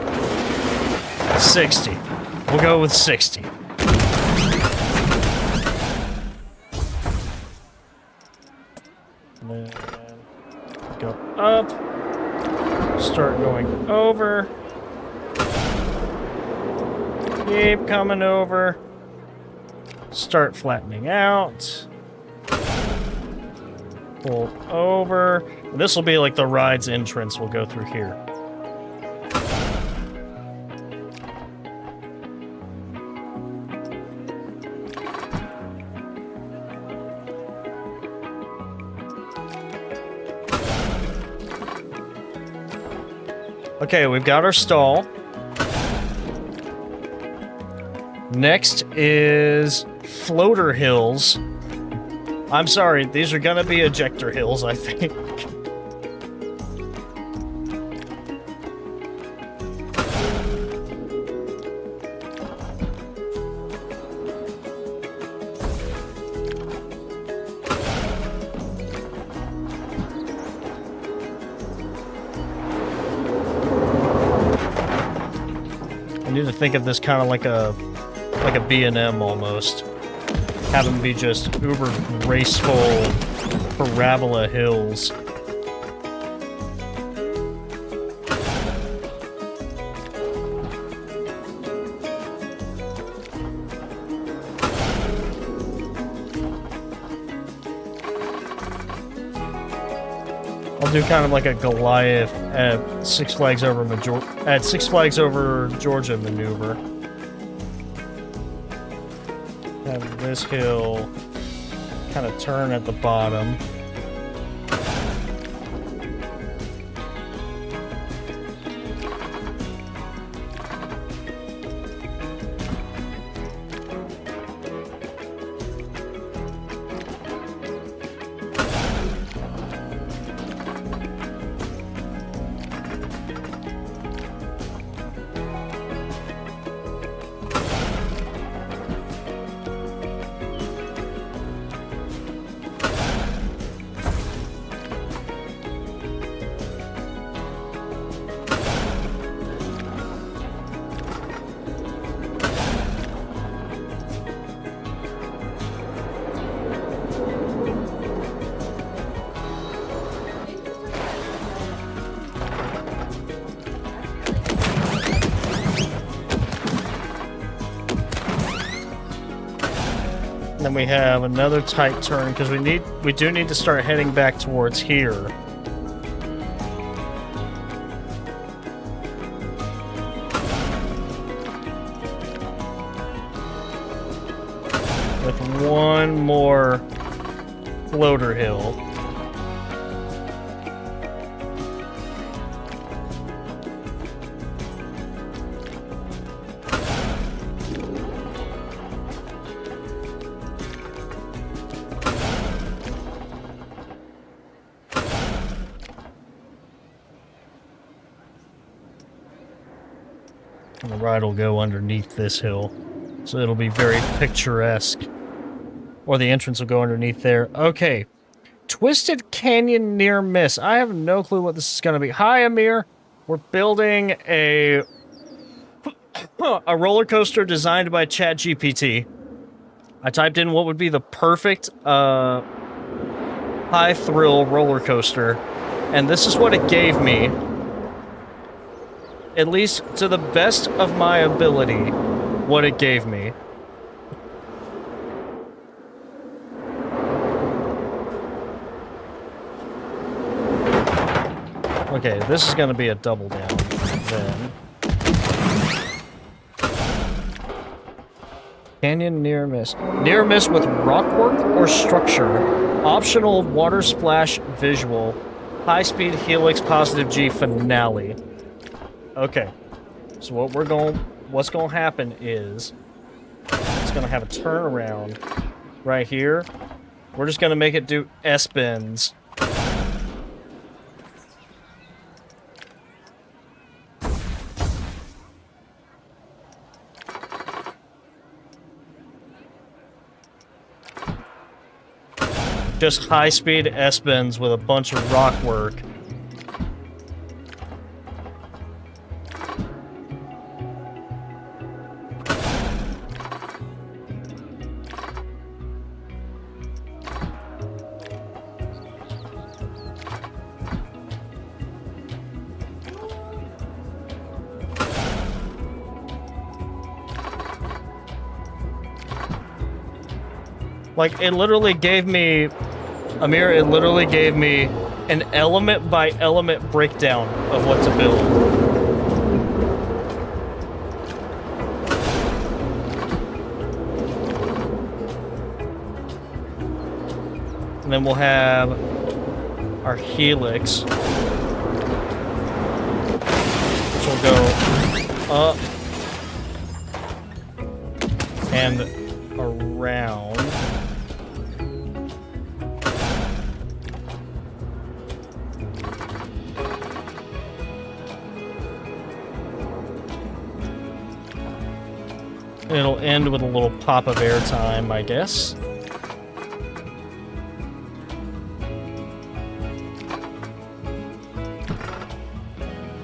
60. We'll go with 60. And then go up. Start going over. Keep coming over. Start flattening out. Pull over. This will be like the ride's entrance. We'll go through here. Okay, we've got our stall. Next is floater hills. I'm sorry, these are gonna be ejector hills, I think. I need to think of this kind of like a B&M almost. Have them be just uber graceful parabola hills. I'll do kind of like a Goliath at Six Flags Over Georgia maneuver. Have this hill kind of turn at the bottom. Then we have another tight turn because we do need to start heading back towards here. With one more floater hill. And the ride will go underneath this hill. So it'll be very picturesque. Or the entrance will go underneath there. Okay. Twisted Canyon Near Miss. I have no clue what this is going to be. Hi, Amir. We're building a roller coaster designed by ChatGPT. I typed in what would be the perfect high thrill roller coaster. And this is what it gave me. At least to the best of my ability, what it gave me. Okay, this is going to be a double down, then. Canyon near miss. Near miss with rockwork or structure. Optional water splash visual. High speed helix positive G finale. Okay. So what's gonna happen is it's gonna have a turnaround right here. We're just gonna make it do S-bends. Just high-speed S-bends with a bunch of rock work. Like, it literally gave me... Amir, it literally gave me an element-by-element breakdown of what to build. And then we'll have our helix, which will go up and around. It'll end with a little pop of airtime, I guess.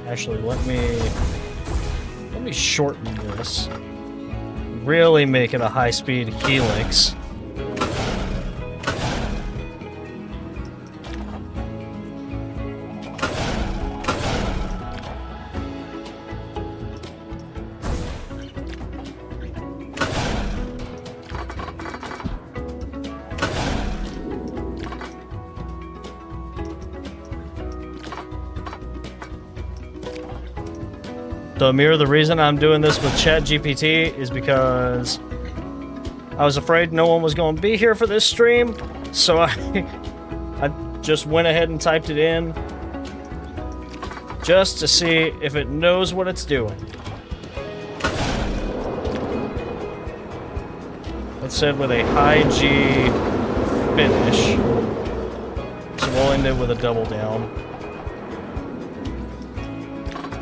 Actually, let me shorten this. Really make it a high-speed helix. So, Amir, the reason I'm doing this with ChatGPT is because I was afraid no one was going to be here for this stream, so I just went ahead and typed it in just to see if it knows what it's doing. It said with a high G finish, so we'll end it with a double down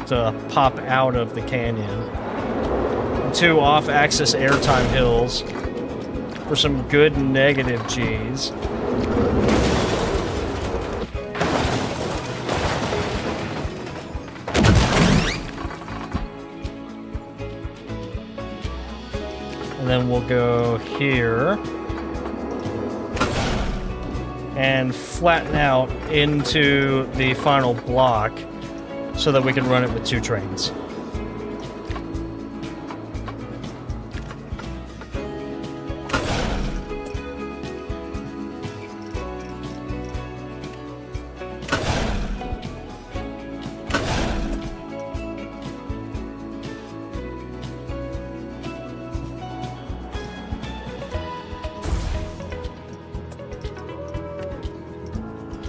to pop out of the canyon. And 2 off-axis airtime hills for some good negative Gs. And then we'll go here and flatten out into the final block so that we can run it with 2 trains.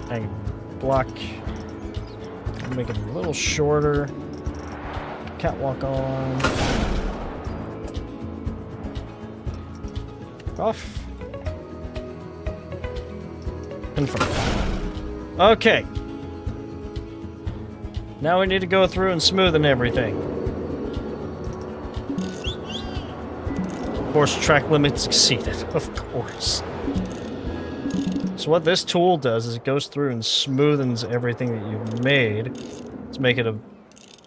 Hang block. Make it a little shorter. Catwalk on. Off. Confirm. Okay. Now we need to go through and smoothen everything. Of course, track limits exceeded. Of course. So what this tool does is it goes through and smoothens everything that you've made to make it a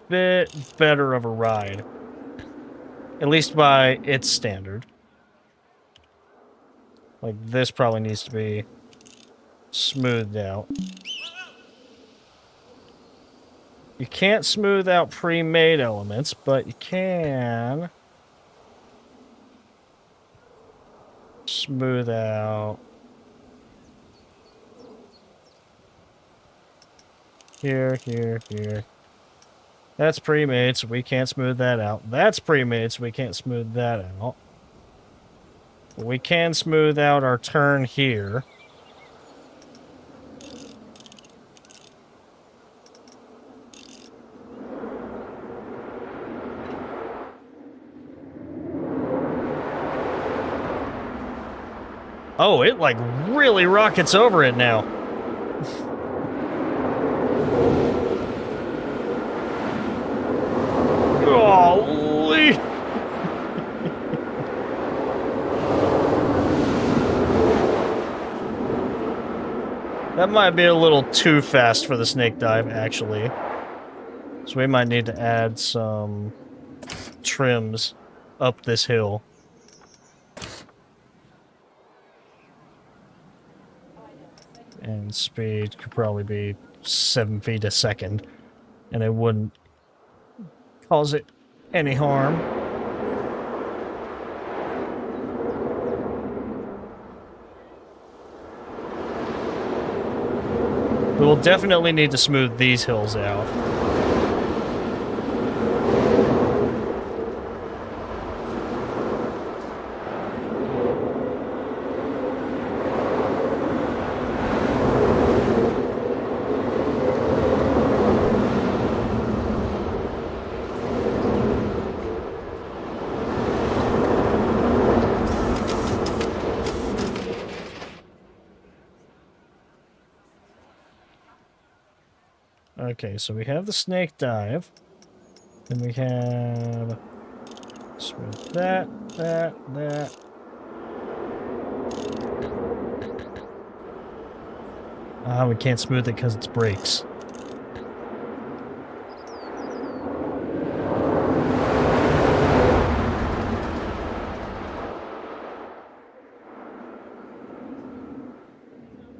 bit better of a ride. At least by its standard. Like, this probably needs to be smoothed out. You can't smooth out pre-made elements, but you can smooth out here, here, here. That's pre-made, so we can't smooth that out. That's pre-made, so we can't smooth that out. We can smooth out our turn here. Oh, it like really rockets over it now. Golly. That might be a little too fast for the snake dive, actually. So we might need to add some trims up this hill. And speed could probably be 7 feet a second, and it wouldn't cause it any harm. We will definitely need to smooth these hills out. Okay, so we have the snake dive. Then we have smooth that. Ah, we can't smooth it because it's brakes.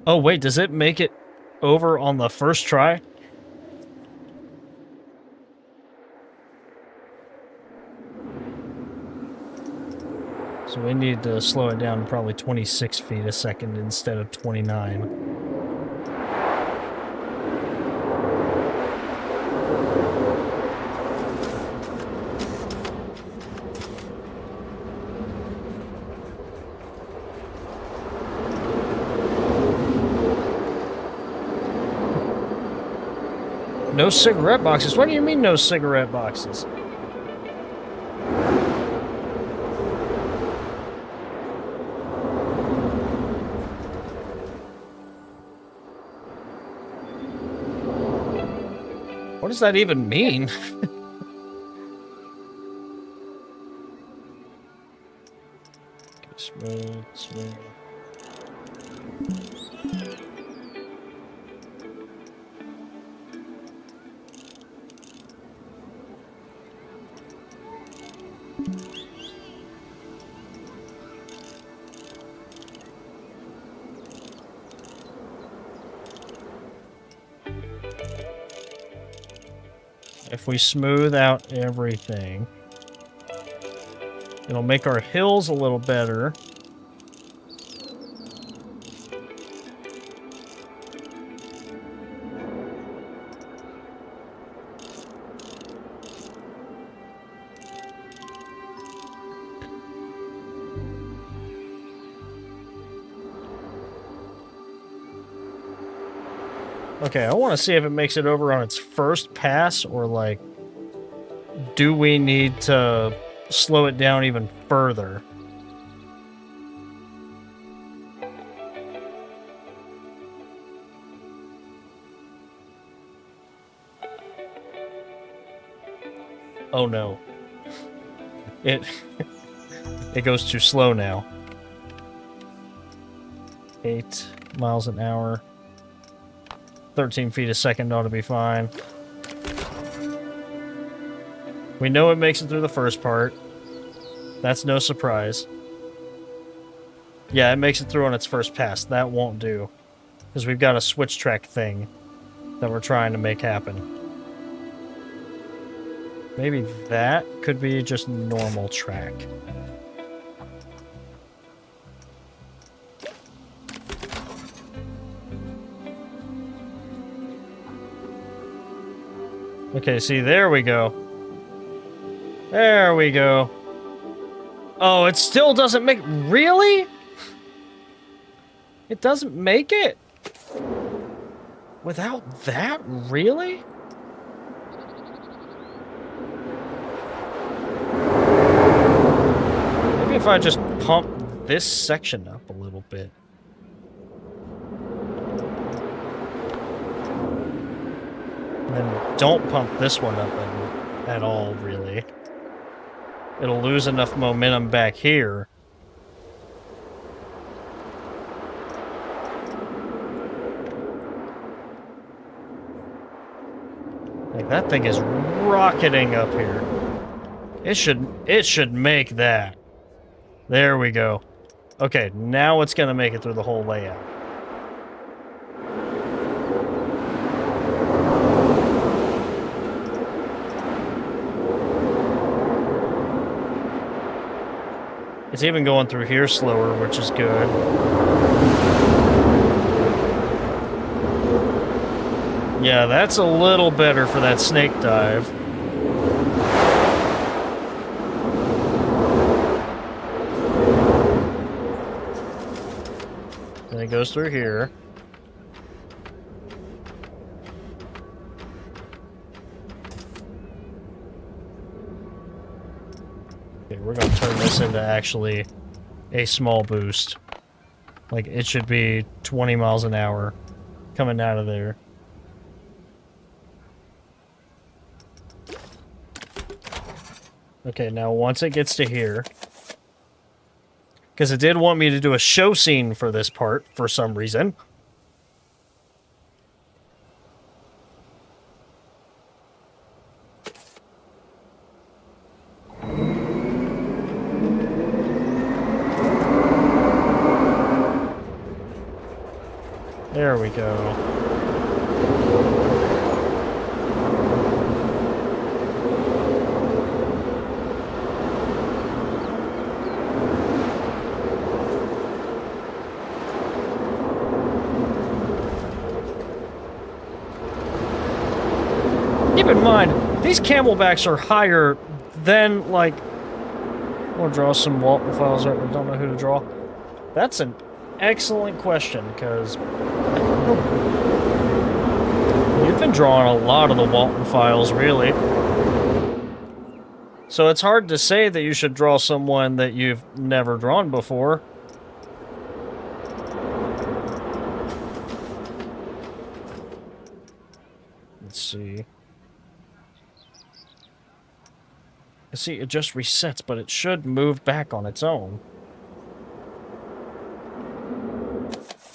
Oh wait, does it make it over on the first try? So we need to slow it down to probably 26 feet a second instead of 29. No cigarette boxes? What do you mean no cigarette boxes? What does that even mean? Smooth, smooth. If we smooth out everything, it'll make our hills a little better. Okay, I want to see if it makes it over on its first pass, or like, do we need to slow it down even further? Oh no. It goes too slow now. 8 miles an hour. 13 feet a second ought to be fine. We know it makes it through the first part. That's no surprise. Yeah, it makes it through on its first pass. That won't do. Because we've got a switch track thing that we're trying to make happen. Maybe that could be just normal track. Okay, see, there we go. There we go. Oh, it still doesn't make... Really? It doesn't make it? Without that? Really? Maybe if I just pump this section up a little bit. And then don't pump this one up at all, really. It'll lose enough momentum back here. Like, that thing is rocketing up here. It should make that. There we go. Okay, now it's gonna make it through the whole layout. It's even going through here slower, which is good. Yeah, that's a little better for that snake dive. Then it goes through here. Okay, we're gonna turn this into actually a small boost. Like, it should be 20 miles an hour coming out of there. Okay, now once it gets to here, because it did want me to do a show scene for this part for some reason. There we go. Keep in mind, these camelbacks are higher than, like... I'll draw some Walton files that I don't know who to draw. That's an excellent question, because... You've been drawing a lot of the Walton files, really. So it's hard to say that you should draw someone that you've never drawn before. Let's see. See, it just resets, but it should move back on its own.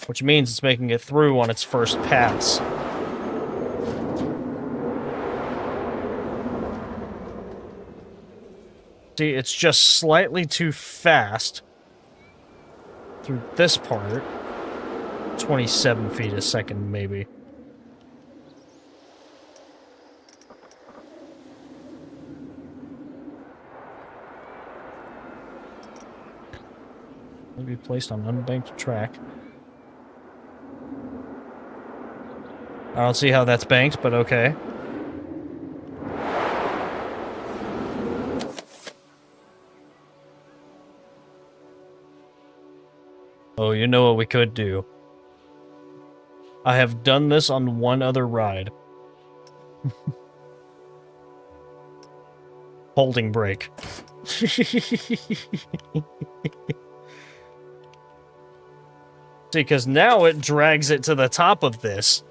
Which means it's making it through on its first pass. See, it's just slightly too fast through this part. 27 feet a second, maybe. Be placed on unbanked track. I don't see how that's banked, but okay. Oh, you know what we could do? I have done this on one other ride. Holding brake. See, because now it drags it to the top of this.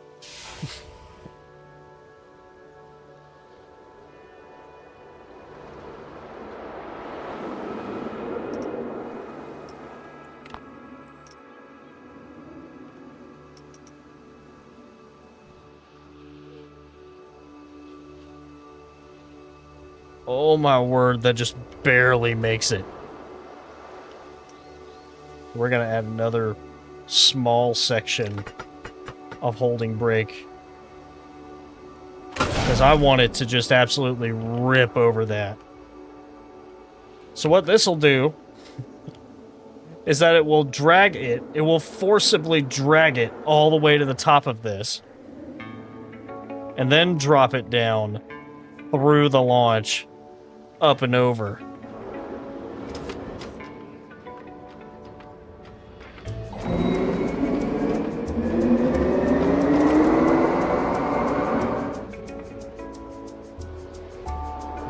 Oh my word, that just barely makes it. We're gonna add another small section of holding brake. Because I want it to just absolutely rip over that. So what this will do is that it will drag it, it will forcibly drag it all the way to the top of this. And then drop it down through the launch, up and over.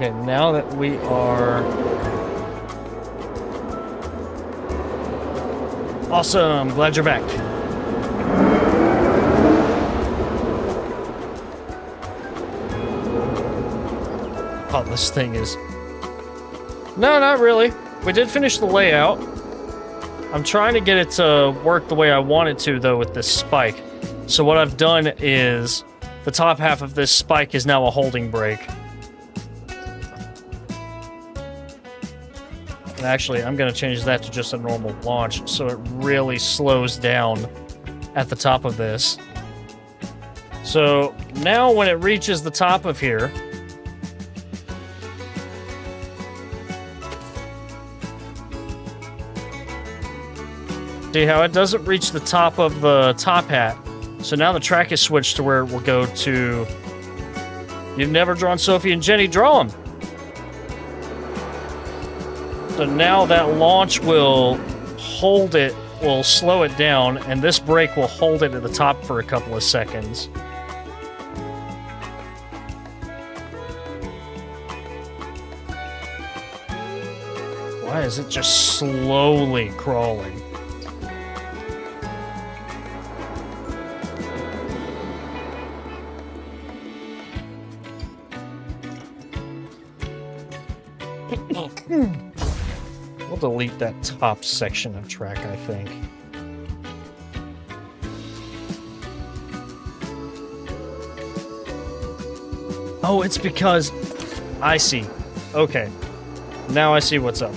Okay, now that we are... Awesome, glad you're back. Oh, this thing is... No, not really. We did finish the layout. I'm trying to get it to work the way I want it to, though, with this spike. So what I've done is... The top half of this spike is now a holding brake. And actually, I'm going to change that to just a normal launch, so it really slows down at the top of this. So now when it reaches the top of here... See how it doesn't reach the top of the top hat. So now the track is switched to where it will go to... You've never drawn Sophie and Jenny, draw them! So now that launch will hold it, will slow it down, and this brake will hold it at the top for a couple of seconds. Why is it just slowly crawling? We'll delete that top section of track, I think. Oh, it's because... I see. Okay. Now I see what's up.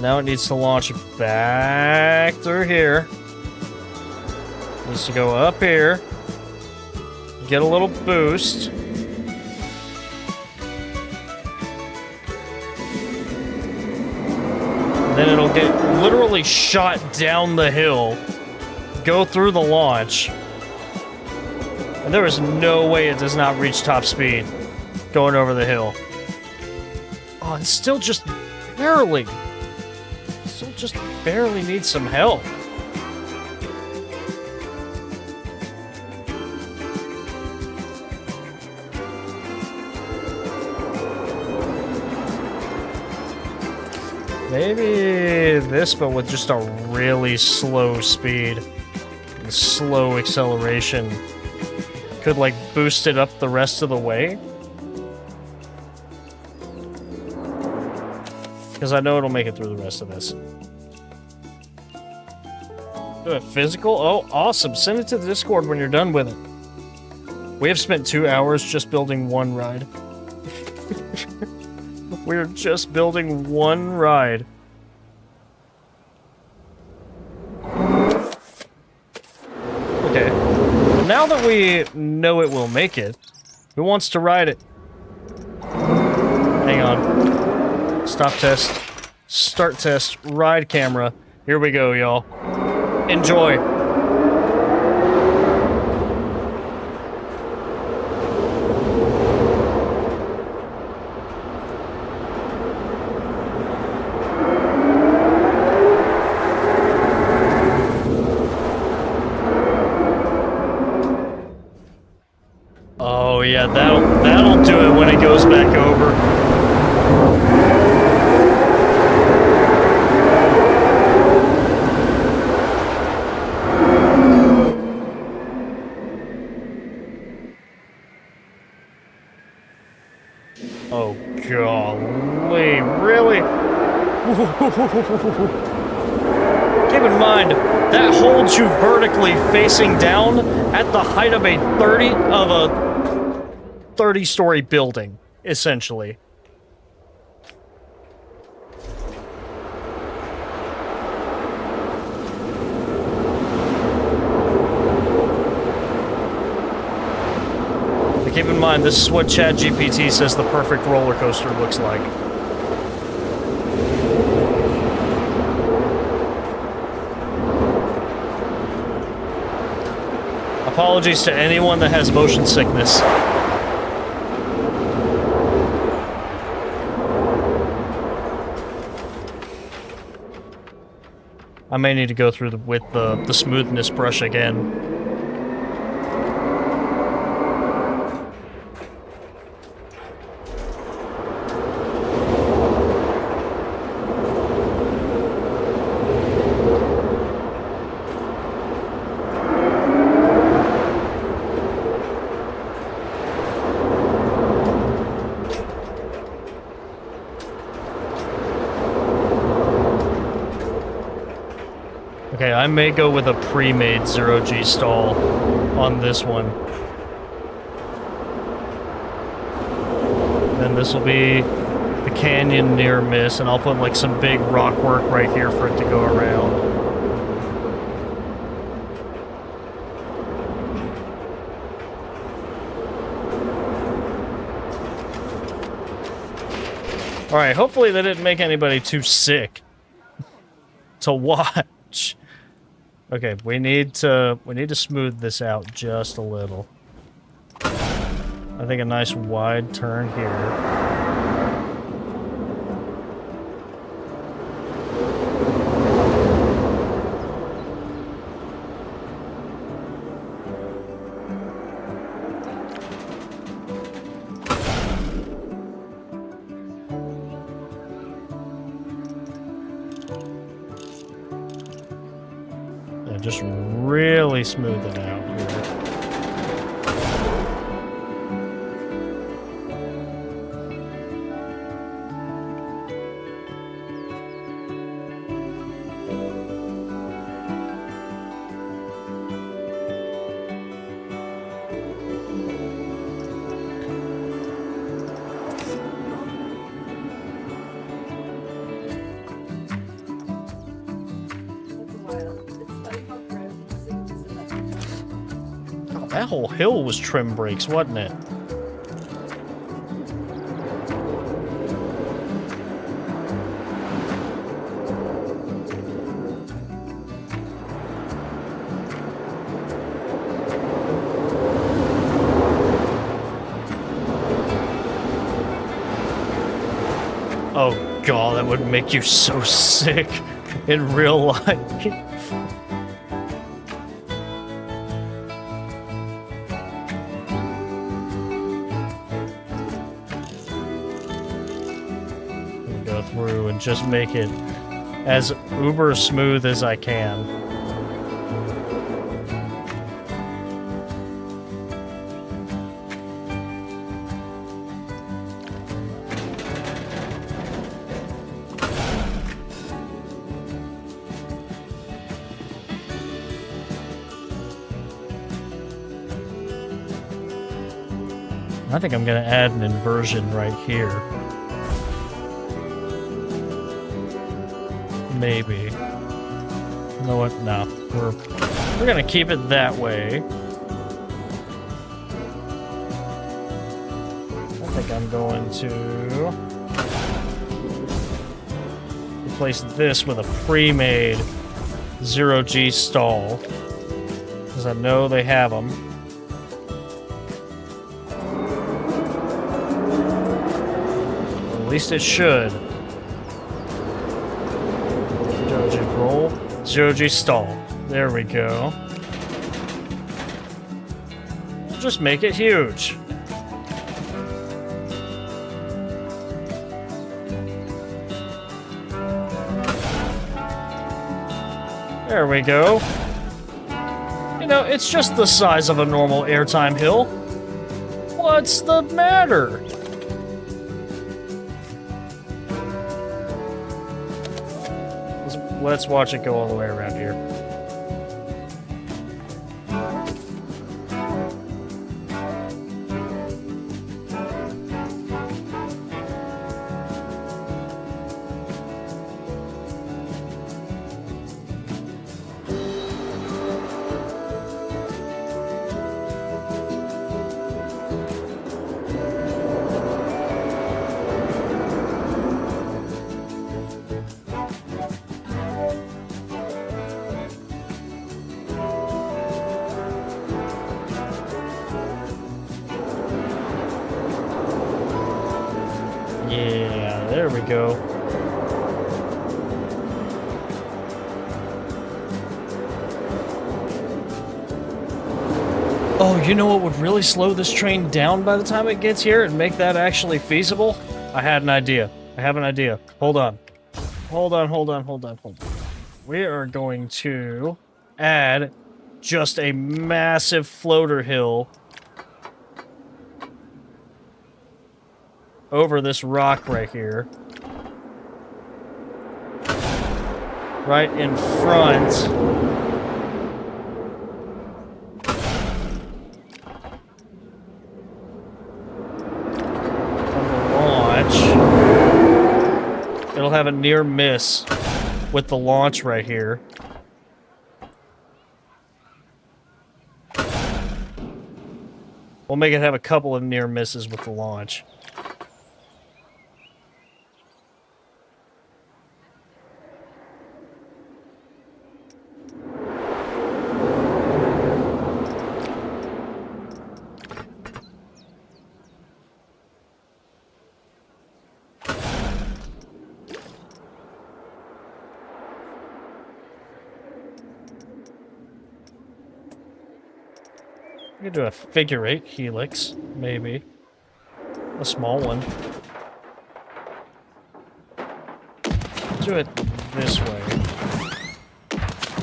Now it needs to launch back through here. It needs to go up here. Get a little boost. Then it'll get literally shot down the hill. Go through the launch. And there is no way it does not reach top speed going over the hill. Oh, it's still just barely. Still just barely needs some help. Maybe this, but with just a really slow speed and slow acceleration, could like boost it up the rest of the way. Because I know it'll make it through the rest of this. Do it physical? Oh, awesome. Send it to the Discord when you're done with it. We have spent 2 hours just building one ride. We're just building one ride. Okay. Now that we know it will make it, who wants to ride it? Hang on. Stop test. Start test. Ride camera. Here we go, y'all. Enjoy. Oh yeah, that'll do it when it goes back over. Oh golly, really? Keep in mind, that holds you vertically facing down at the height of a 30-story building, essentially. But keep in mind, this is what ChatGPT says the perfect roller coaster looks like. Apologies to anyone that has motion sickness. I may need to go through with the smoothness brush again. Okay, I may go with a pre-made zero-G stall on this one. Then this will be the canyon near miss, and I'll put like some big rock work right here for it to go around. Alright, hopefully that didn't make anybody too sick to watch. Okay, we need to smooth this out just a little. I think a nice wide turn here. Just really smooth it out here. That whole hill was trim brakes, wasn't it? Oh god, that would make you so sick in real life. Through and just make it as uber smooth as I can. I think I'm gonna add an inversion right here. Maybe. You know what? No. We're gonna keep it that way. I think I'm going to replace this with a pre-made zero-G stall, because I know they have them. Or at least it should. Roll. Zero-G stall. There we go. Just make it huge. There we go. You know, it's just the size of a normal airtime hill. What's the matter? Let's watch it go all the way around here. Yeah, there we go. Oh, you know what would really slow this train down by the time it gets here and make that actually feasible? I had an idea. I have an idea. Hold on. Hold on. We are going to add just a massive floater hill over this rock right here. Right in front of the launch. It'll have a near miss with the launch right here. We'll make it have a couple of near misses with the launch. We could do a figure-8 helix, maybe. A small one. Do it this way.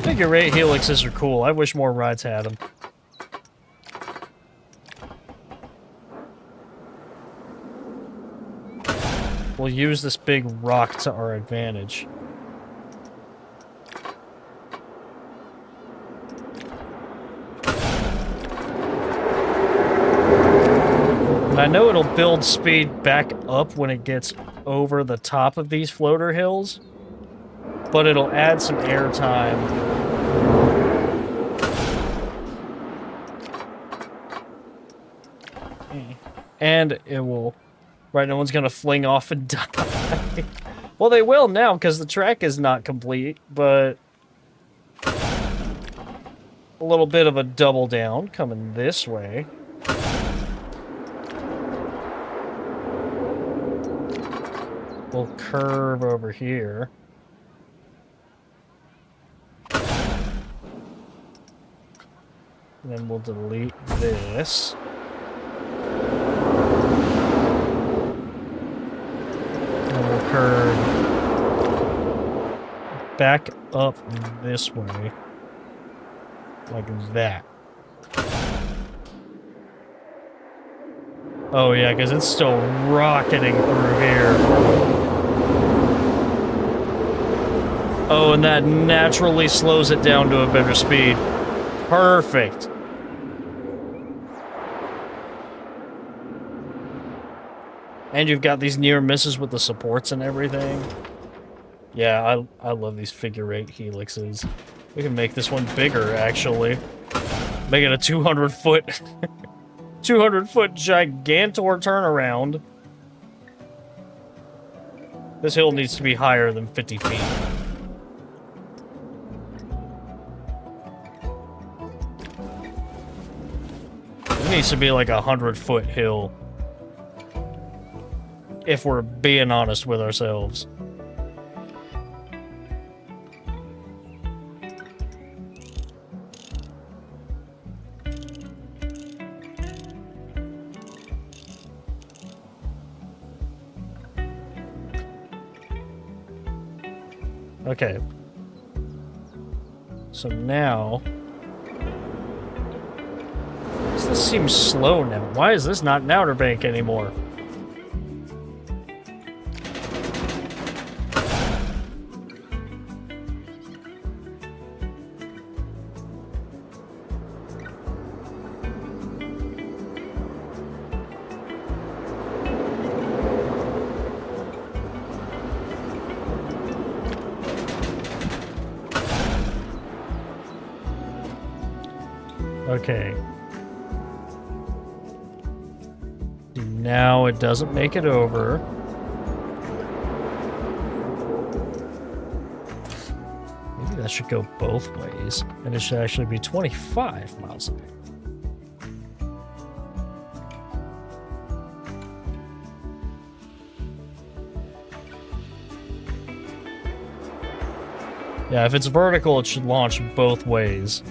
Figure-8 helixes are cool. I wish more rides had them. We'll use this big rock to our advantage. And I know it'll build speed back up when it gets over the top of these floater hills, but it'll add some air time. And it will... Right, no one's gonna fling off and die. Well, they will now, because the track is not complete, but... A little bit of a double down coming this way. We'll curve over here. And then we'll delete this. And we'll curve back up this way. Like that. Oh yeah, because it's still rocketing through here. Oh, and that naturally slows it down to a better speed. Perfect. And you've got these near misses with the supports and everything. Yeah, I love these figure-8 helixes. We can make this one bigger, actually. Make it a 200-foot... 200-foot gigantor turnaround. This hill needs to be higher than 50 feet. It needs to be like a 100-foot hill. If we're being honest with ourselves. Okay. So now... This seems slow now. Why is this not an Outer Bank anymore? Okay. Now it doesn't make it over. Maybe that should go both ways. And it should actually be 25 miles an hour. Yeah, if it's vertical, it should launch both ways.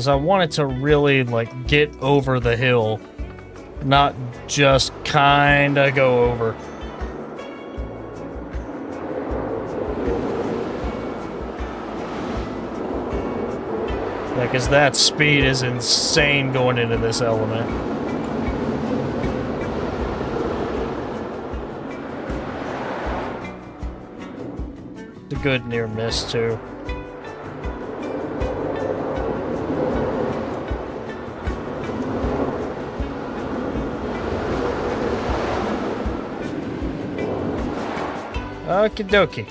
Because I want it to really, like, get over the hill. Not just kinda go over. Yeah, because that speed is insane going into this element. It's a good near miss, too. Okie dokie.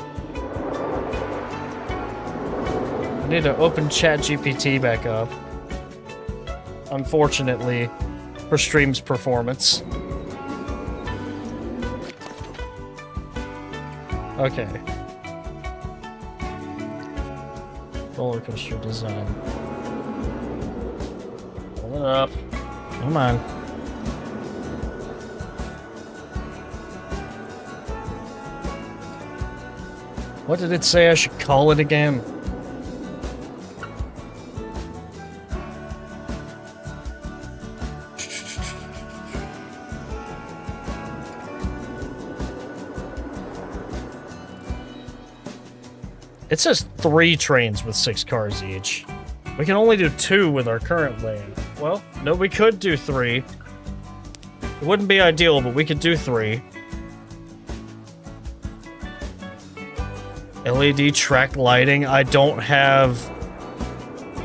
I need to open ChatGPT back up. Unfortunately, for stream's performance. Okay. Roller coaster design. Pull it up. Come on. What did it say I should call it again? It says 3 trains with 6 cars each. We can only do 2 with our current layout. Well, no, we could do 3. It wouldn't be ideal, but we could do 3. LED track lighting. I don't have...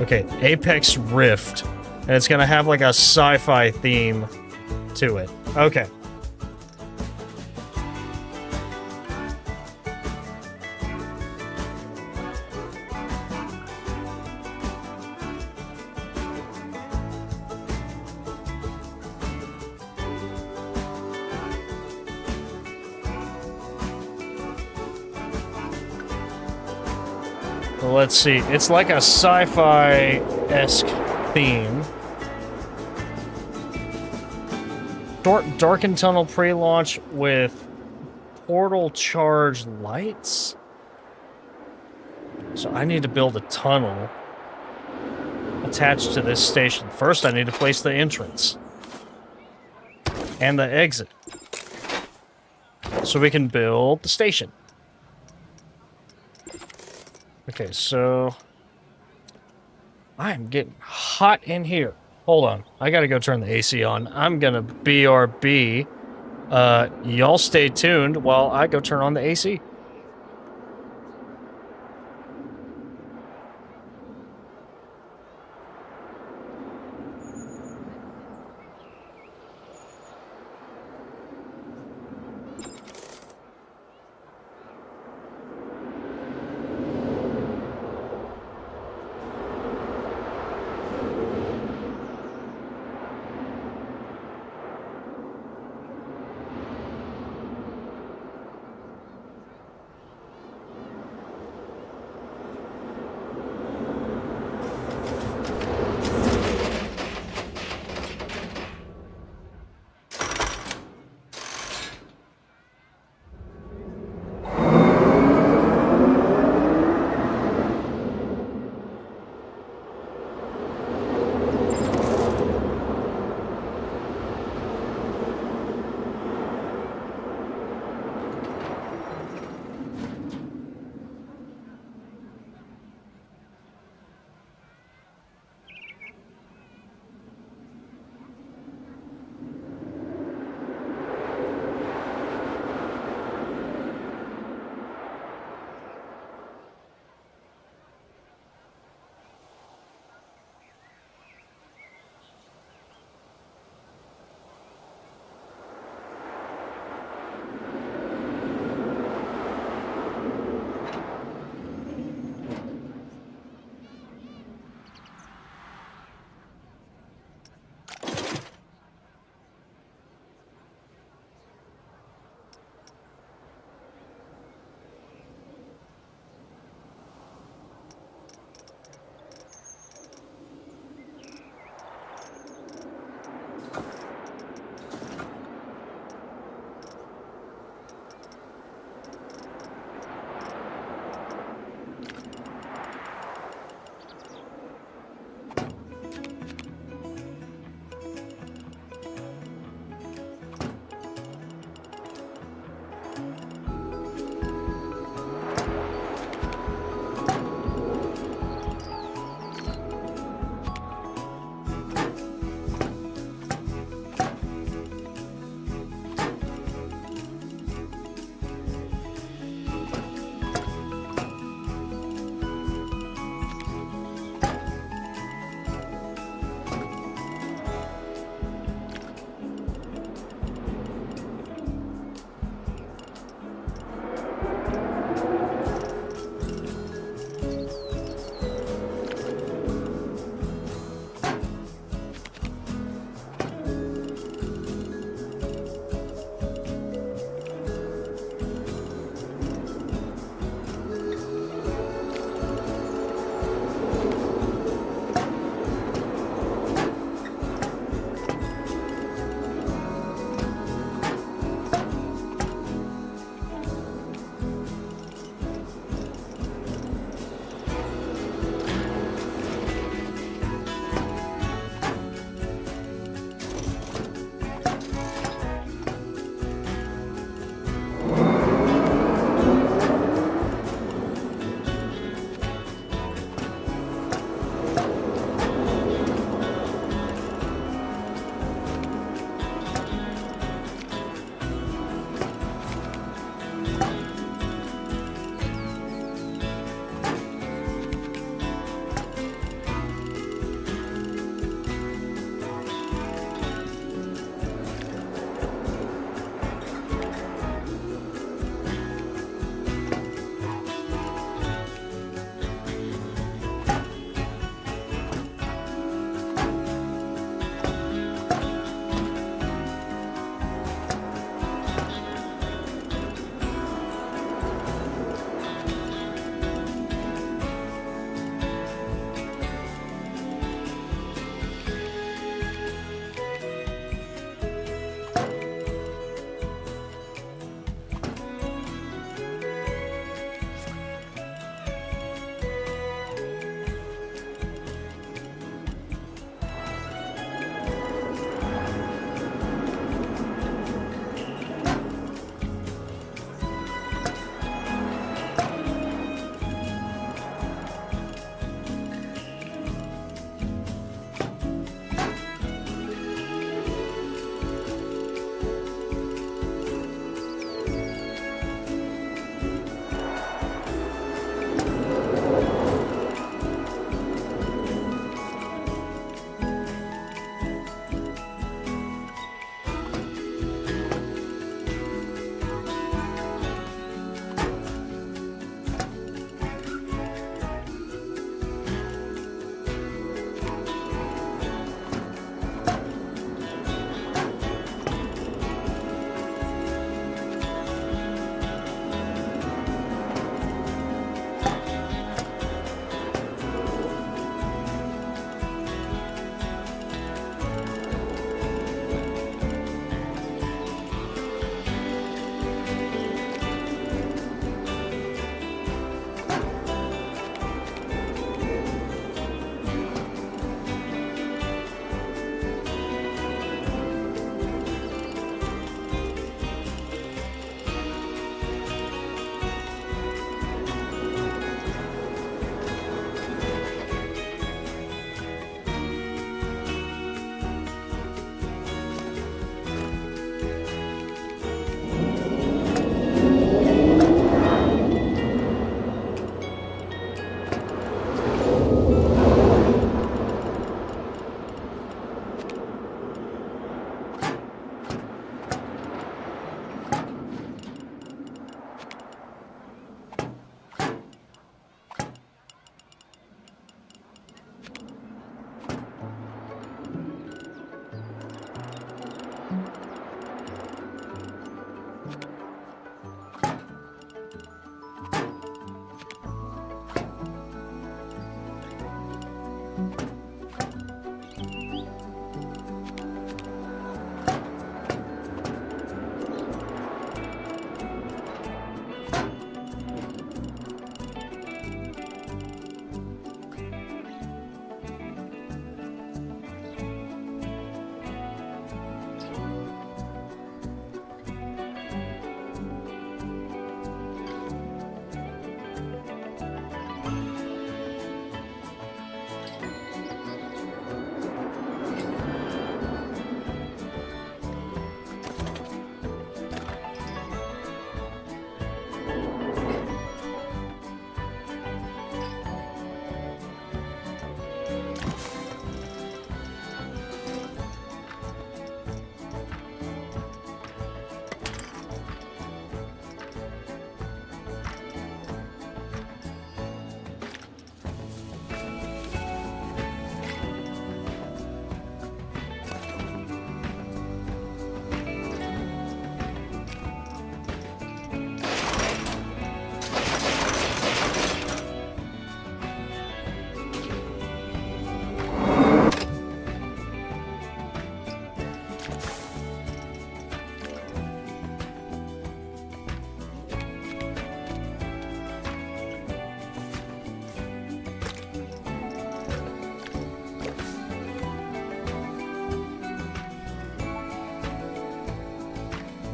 Okay, Apex Rift. And it's gonna have like a sci-fi theme to it. Okay. Let's see. It's like a sci-fi-esque theme. Darkened tunnel pre-launch with portal charge lights? So I need to build a tunnel attached to this station. First, I need to place the entrance. And the exit. So we can build the station. Okay, so I'm getting hot in here. Hold on. I gotta go turn the AC on. I'm gonna BRB. Y'all stay tuned while I go turn on the AC.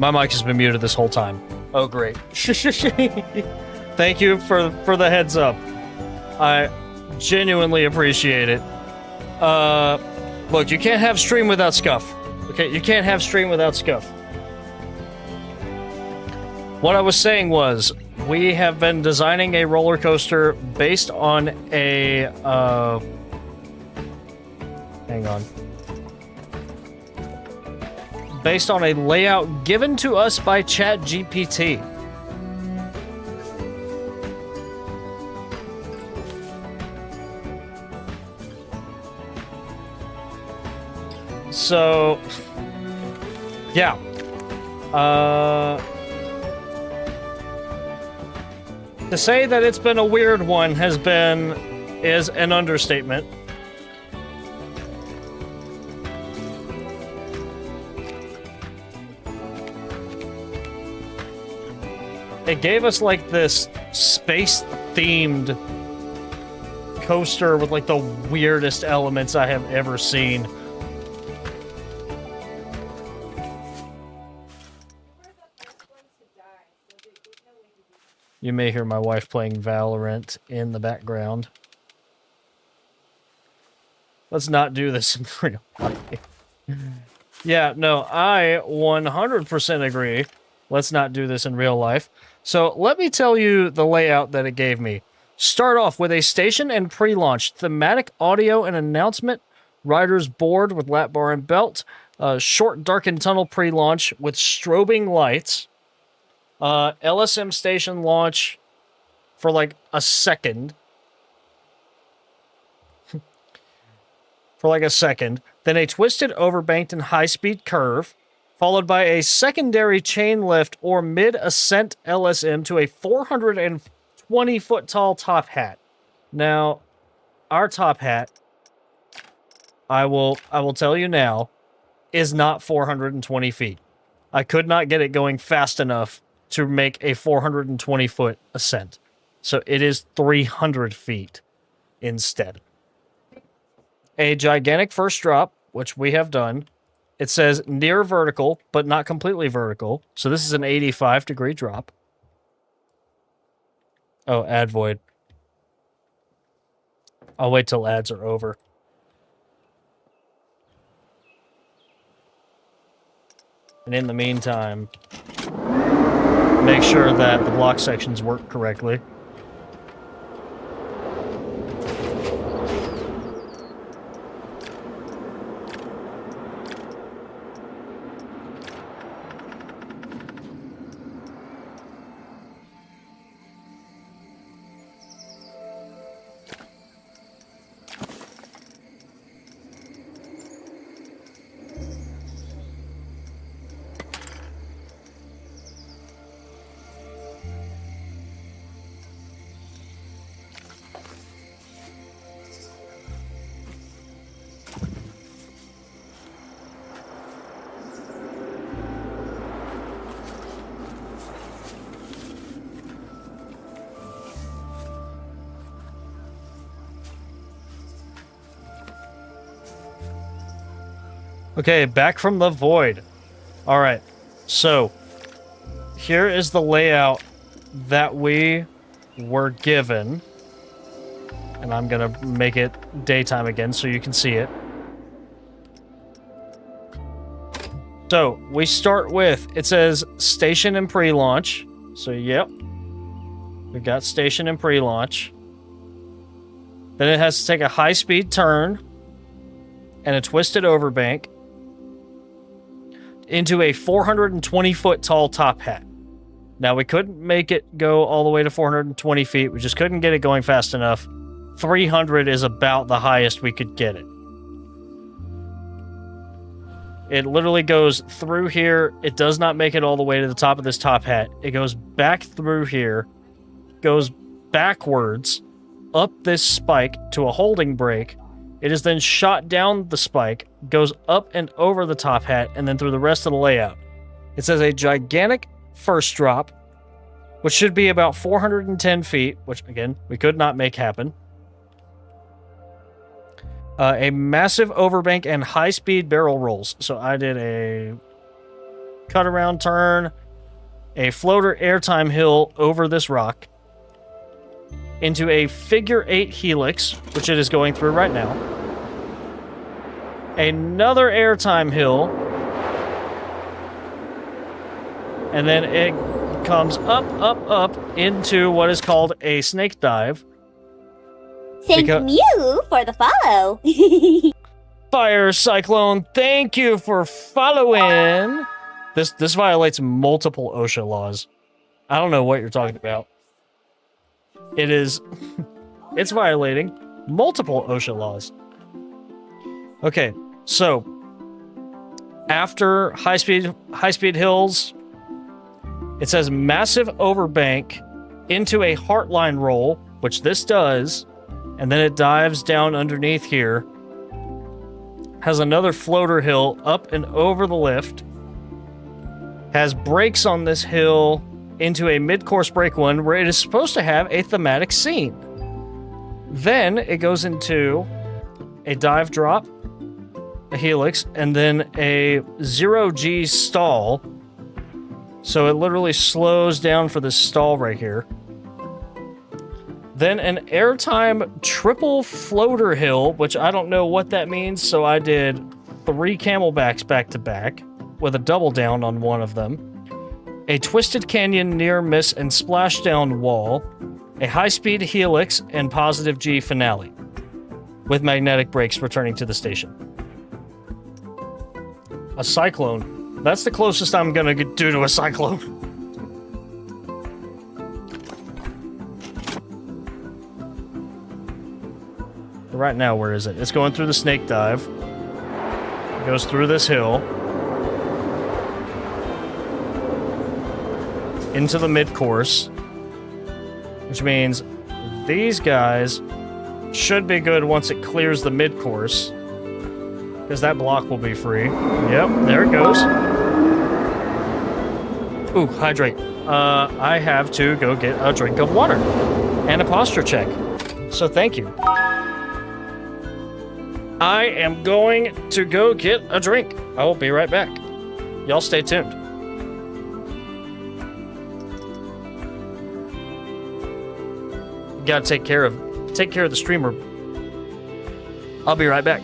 My mic has been muted this whole time. Oh, great. Thank you for the heads up. I genuinely appreciate it. Look, you can't have stream without scuff. Okay, you can't have stream without scuff. What I was saying was, we have been designing a roller coaster based on a, hang on. Based on a layout given to us by ChatGPT. So, yeah. To say that it's been a weird one is an understatement. It gave us like this space-themed coaster with like the weirdest elements I have ever seen. You may hear my wife playing Valorant in the background. Let's not do this in real life. Yeah, no, I 100% agree. Let's not do this in real life. So let me tell you the layout that it gave me. Start off with a station and pre-launch, thematic audio and announcement, rider's board with lap bar and belt, short darkened tunnel pre-launch with strobing lights, LSM station launch for like a second. Then a twisted, overbanked, and high-speed curve, followed by a secondary chain lift or mid-ascent LSM to a 420-foot tall top hat. Now, our top hat, I will tell you now, is not 420 feet. I could not get it going fast enough to make a 420-foot ascent. So it is 300 feet instead. A gigantic first drop, which we have done. It says near vertical, but not completely vertical. So this is an 85-degree drop. Oh, ad void. I'll wait till ads are over. And in the meantime, make sure that the block sections work correctly. Okay, back from the void. Alright, so here is the layout that we were given. And I'm gonna make it daytime again so you can see it. So, we start with, it says station and pre-launch. So, yep. We've got station and pre-launch. Then it has to take a high-speed turn and a twisted overbank into a 420-foot tall top hat. Now, we couldn't make it go all the way to 420 feet. We just couldn't get it going fast enough. 300 is about the highest we could get it. It literally goes through here. It does not make it all the way to the top of this top hat. It goes back through here, goes backwards, up this spike to a holding brake. It is then shot down the spike, goes up and over the top hat, and then through the rest of the layout. It says a gigantic first drop, which should be about 410 feet, which, again, we could not make happen. A massive overbank and high-speed barrel rolls. So I did a cut around turn, a floater airtime hill over this rock, into a figure 8 helix, which it is going through right now, another airtime hill, and then it comes up into what is called a snake dive. Thank you for the follow. Fire Cyclone, thank you for following. This violates multiple OSHA laws. I don't know what you're talking about. It is... it's violating multiple OSHA laws. Okay, so... after high-speed hills, it says massive overbank into a heartline roll, which this does, and then it dives down underneath here. Has another floater hill up and over the lift. Has brakes on this hill into a mid-course break one where it is supposed to have a thematic scene. Then it goes into a dive drop, a helix, and then a 0G stall. So it literally slows down for this stall right here. Then an airtime triple floater hill, which I don't know what that means, so I did 3 camelbacks back to back with a double down on one of them. A twisted canyon near miss and splashdown wall, a high-speed helix, and positive G finale, with magnetic brakes returning to the station. A cyclone. That's the closest I'm gonna do to a cyclone. Right now, where is it? It's going through the snake dive. It goes through this hill. Into the mid-course. Which means these guys should be good once it clears the mid-course. Because that block will be free. Yep, there it goes. Ooh, hydrate. I have to go get a drink of water. And a posture check. So thank you. I am going to go get a drink. I will be right back. Y'all stay tuned. Gotta take care of the streamer. I'll be right back.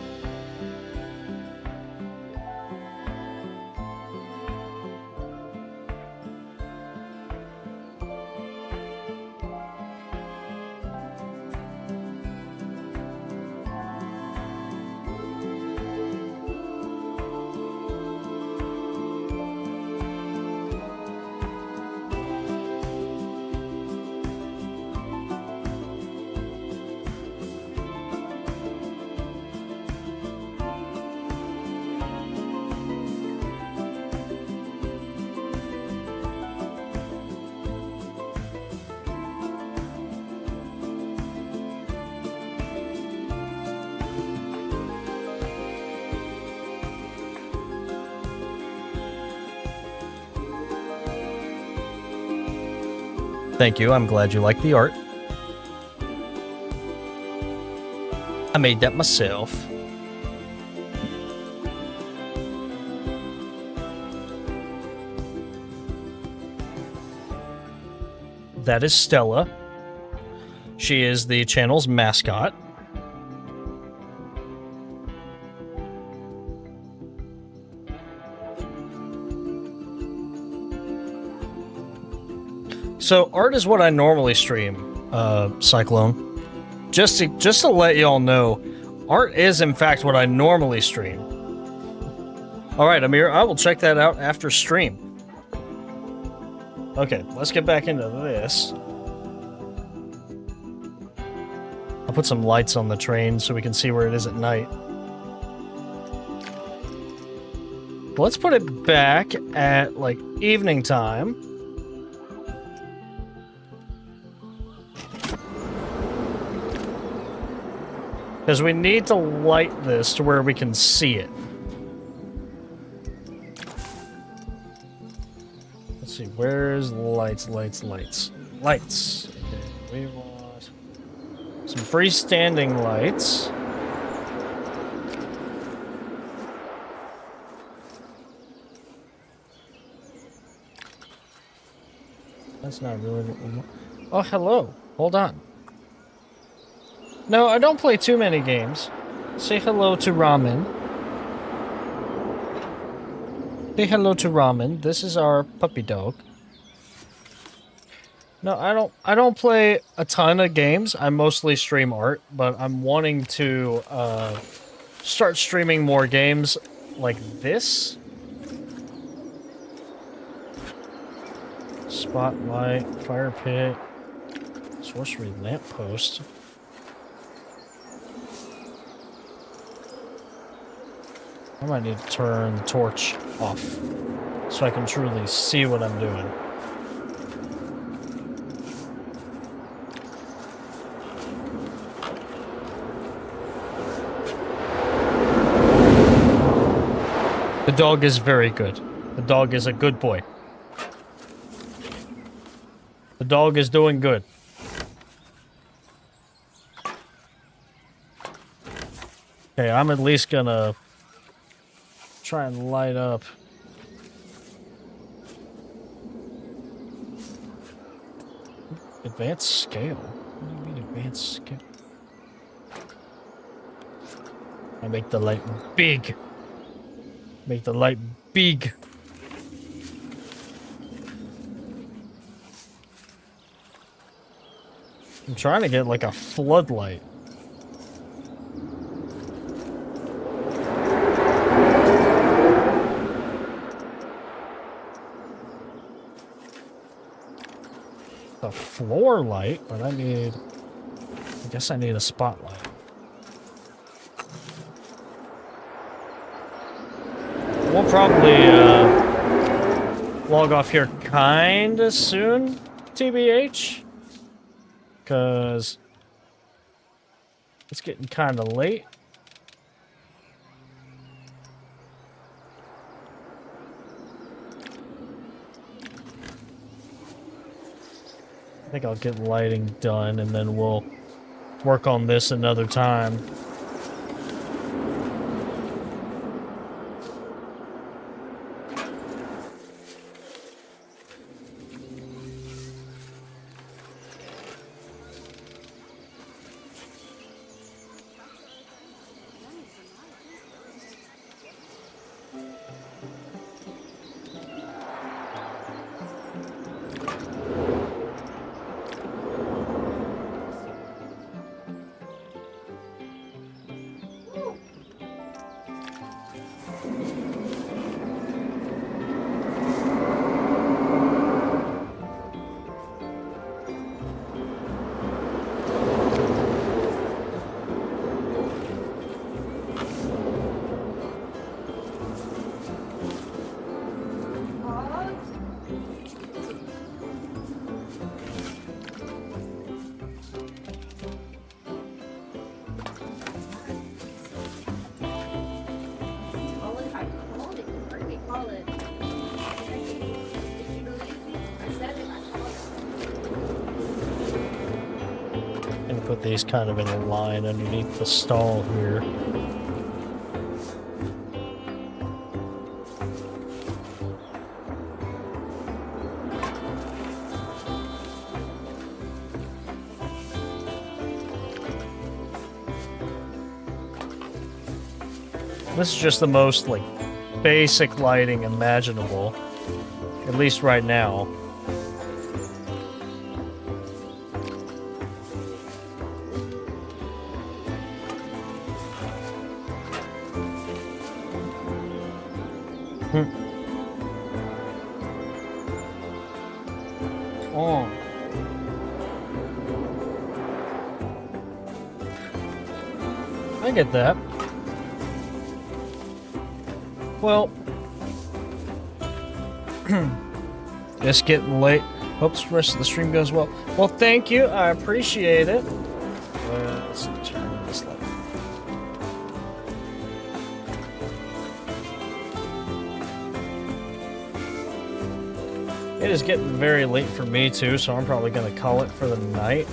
Thank you, I'm glad you like the art. I made that myself. That is Stella. She is the channel's mascot. So art is what I normally stream, Cyclone. Just to let y'all know, art is in fact what I normally stream. All right, Amir, I will check that out after stream. Okay, let's get back into this. I'll put some lights on the train so we can see where it is at night. Let's put it back at like evening time. Because we need to light this to where we can see it. Let's see, where's lights? Lights. Okay, we want some freestanding lights. That's not really what we want. Oh, hello. Hold on. No, I don't play too many games. Say hello to Ramen. Say hello to Ramen. This is our puppy dog. No, I don't play a ton of games. I mostly stream art, but I'm wanting to start streaming more games like this. Spotlight, fire pit, sorcery lamppost. I might need to turn the torch off so I can truly see what I'm doing. The dog is very good. The dog is a good boy. The dog is doing good. Okay, I'm at least gonna try and light up. Advanced scale? What do you mean advanced scale? I make the light big. Make the light big. I'm trying to get like a floodlight. A floor light, but I guess I need a spotlight. We'll probably log off here kinda soon, TBH. Because it's getting kind of late. I think I'll get lighting done and then we'll work on this another time. Put these kind of in a line underneath the stall here. This is just the most, like, basic lighting imaginable. At least right now. Oh. I get that. Well, it's getting late. Hope the rest of the stream goes well. Well, thank you. I appreciate it. Let's turn this light. It is getting very late for me too, so I'm probably going to call it for the night.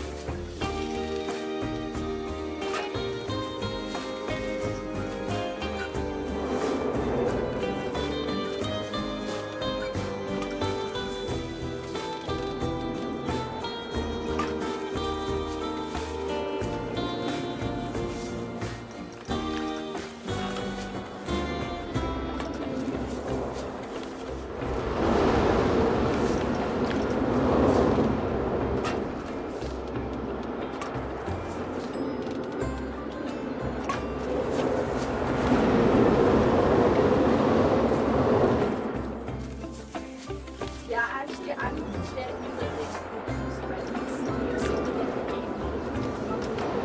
Yeah, actually, I'm genuinely confused by this.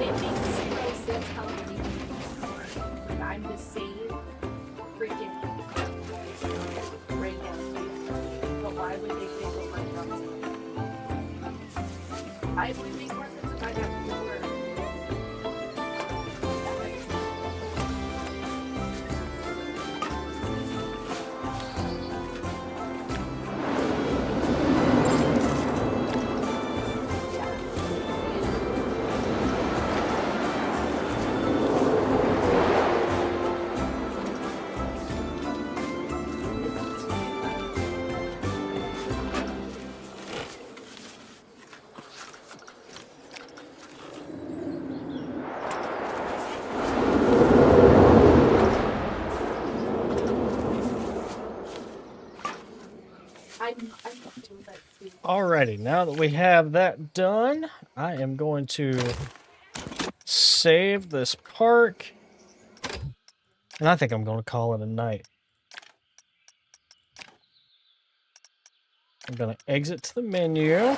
It makes zero sense how many people are. Like, I'm the same freaking right next to you. But why would they think of my drugs? I would make more sense if I got fewer. I'm doing that too. Alrighty, now that we have that done, I am going to save this park. And I think I'm going to call it a night. I'm going to exit to the menu.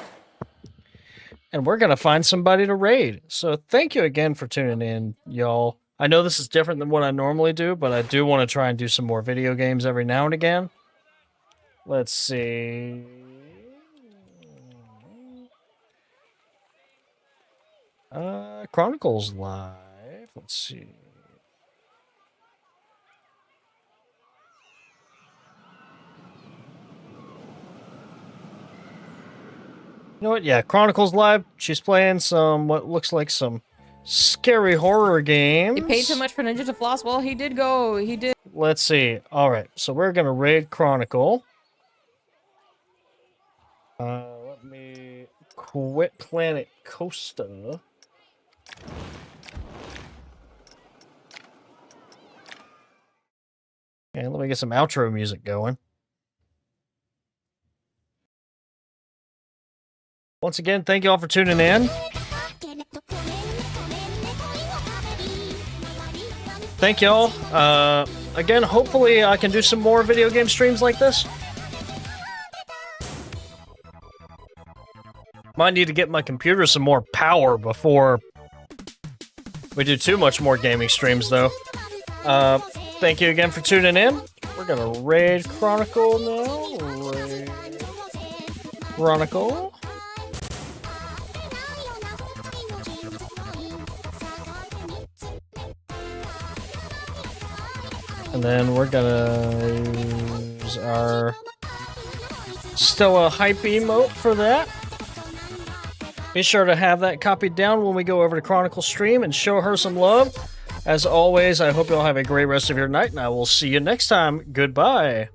And we're going to find somebody to raid. So thank you again for tuning in, y'all. I know this is different than what I normally do, but I do want to try and do some more video games every now and again. Let's see. Chronicles Live. Let's see. You know what? Yeah, Chronicles Live. She's playing some, what looks like some scary horror games. He paid so much for Ninja to Floss. Well, he did go. He did. Let's see. All right, so we're going to raid Chronicle. Let me quit Planet Costa. And let me get some outro music going. Once again, thank you all for tuning in. Thank y'all. Again, hopefully I can do some more video game streams like this. Might need to get my computer some more power before we do too much more gaming streams, though. Thank you again for tuning in. We're gonna raid Chronicle now. Raid Chronicle. And then we're gonna use our Stella Hype emote for that. Be sure to have that copied down when we go over to Chronicle stream and show her some love. As always, I hope you all have a great rest of your night, and I will see you next time. Goodbye.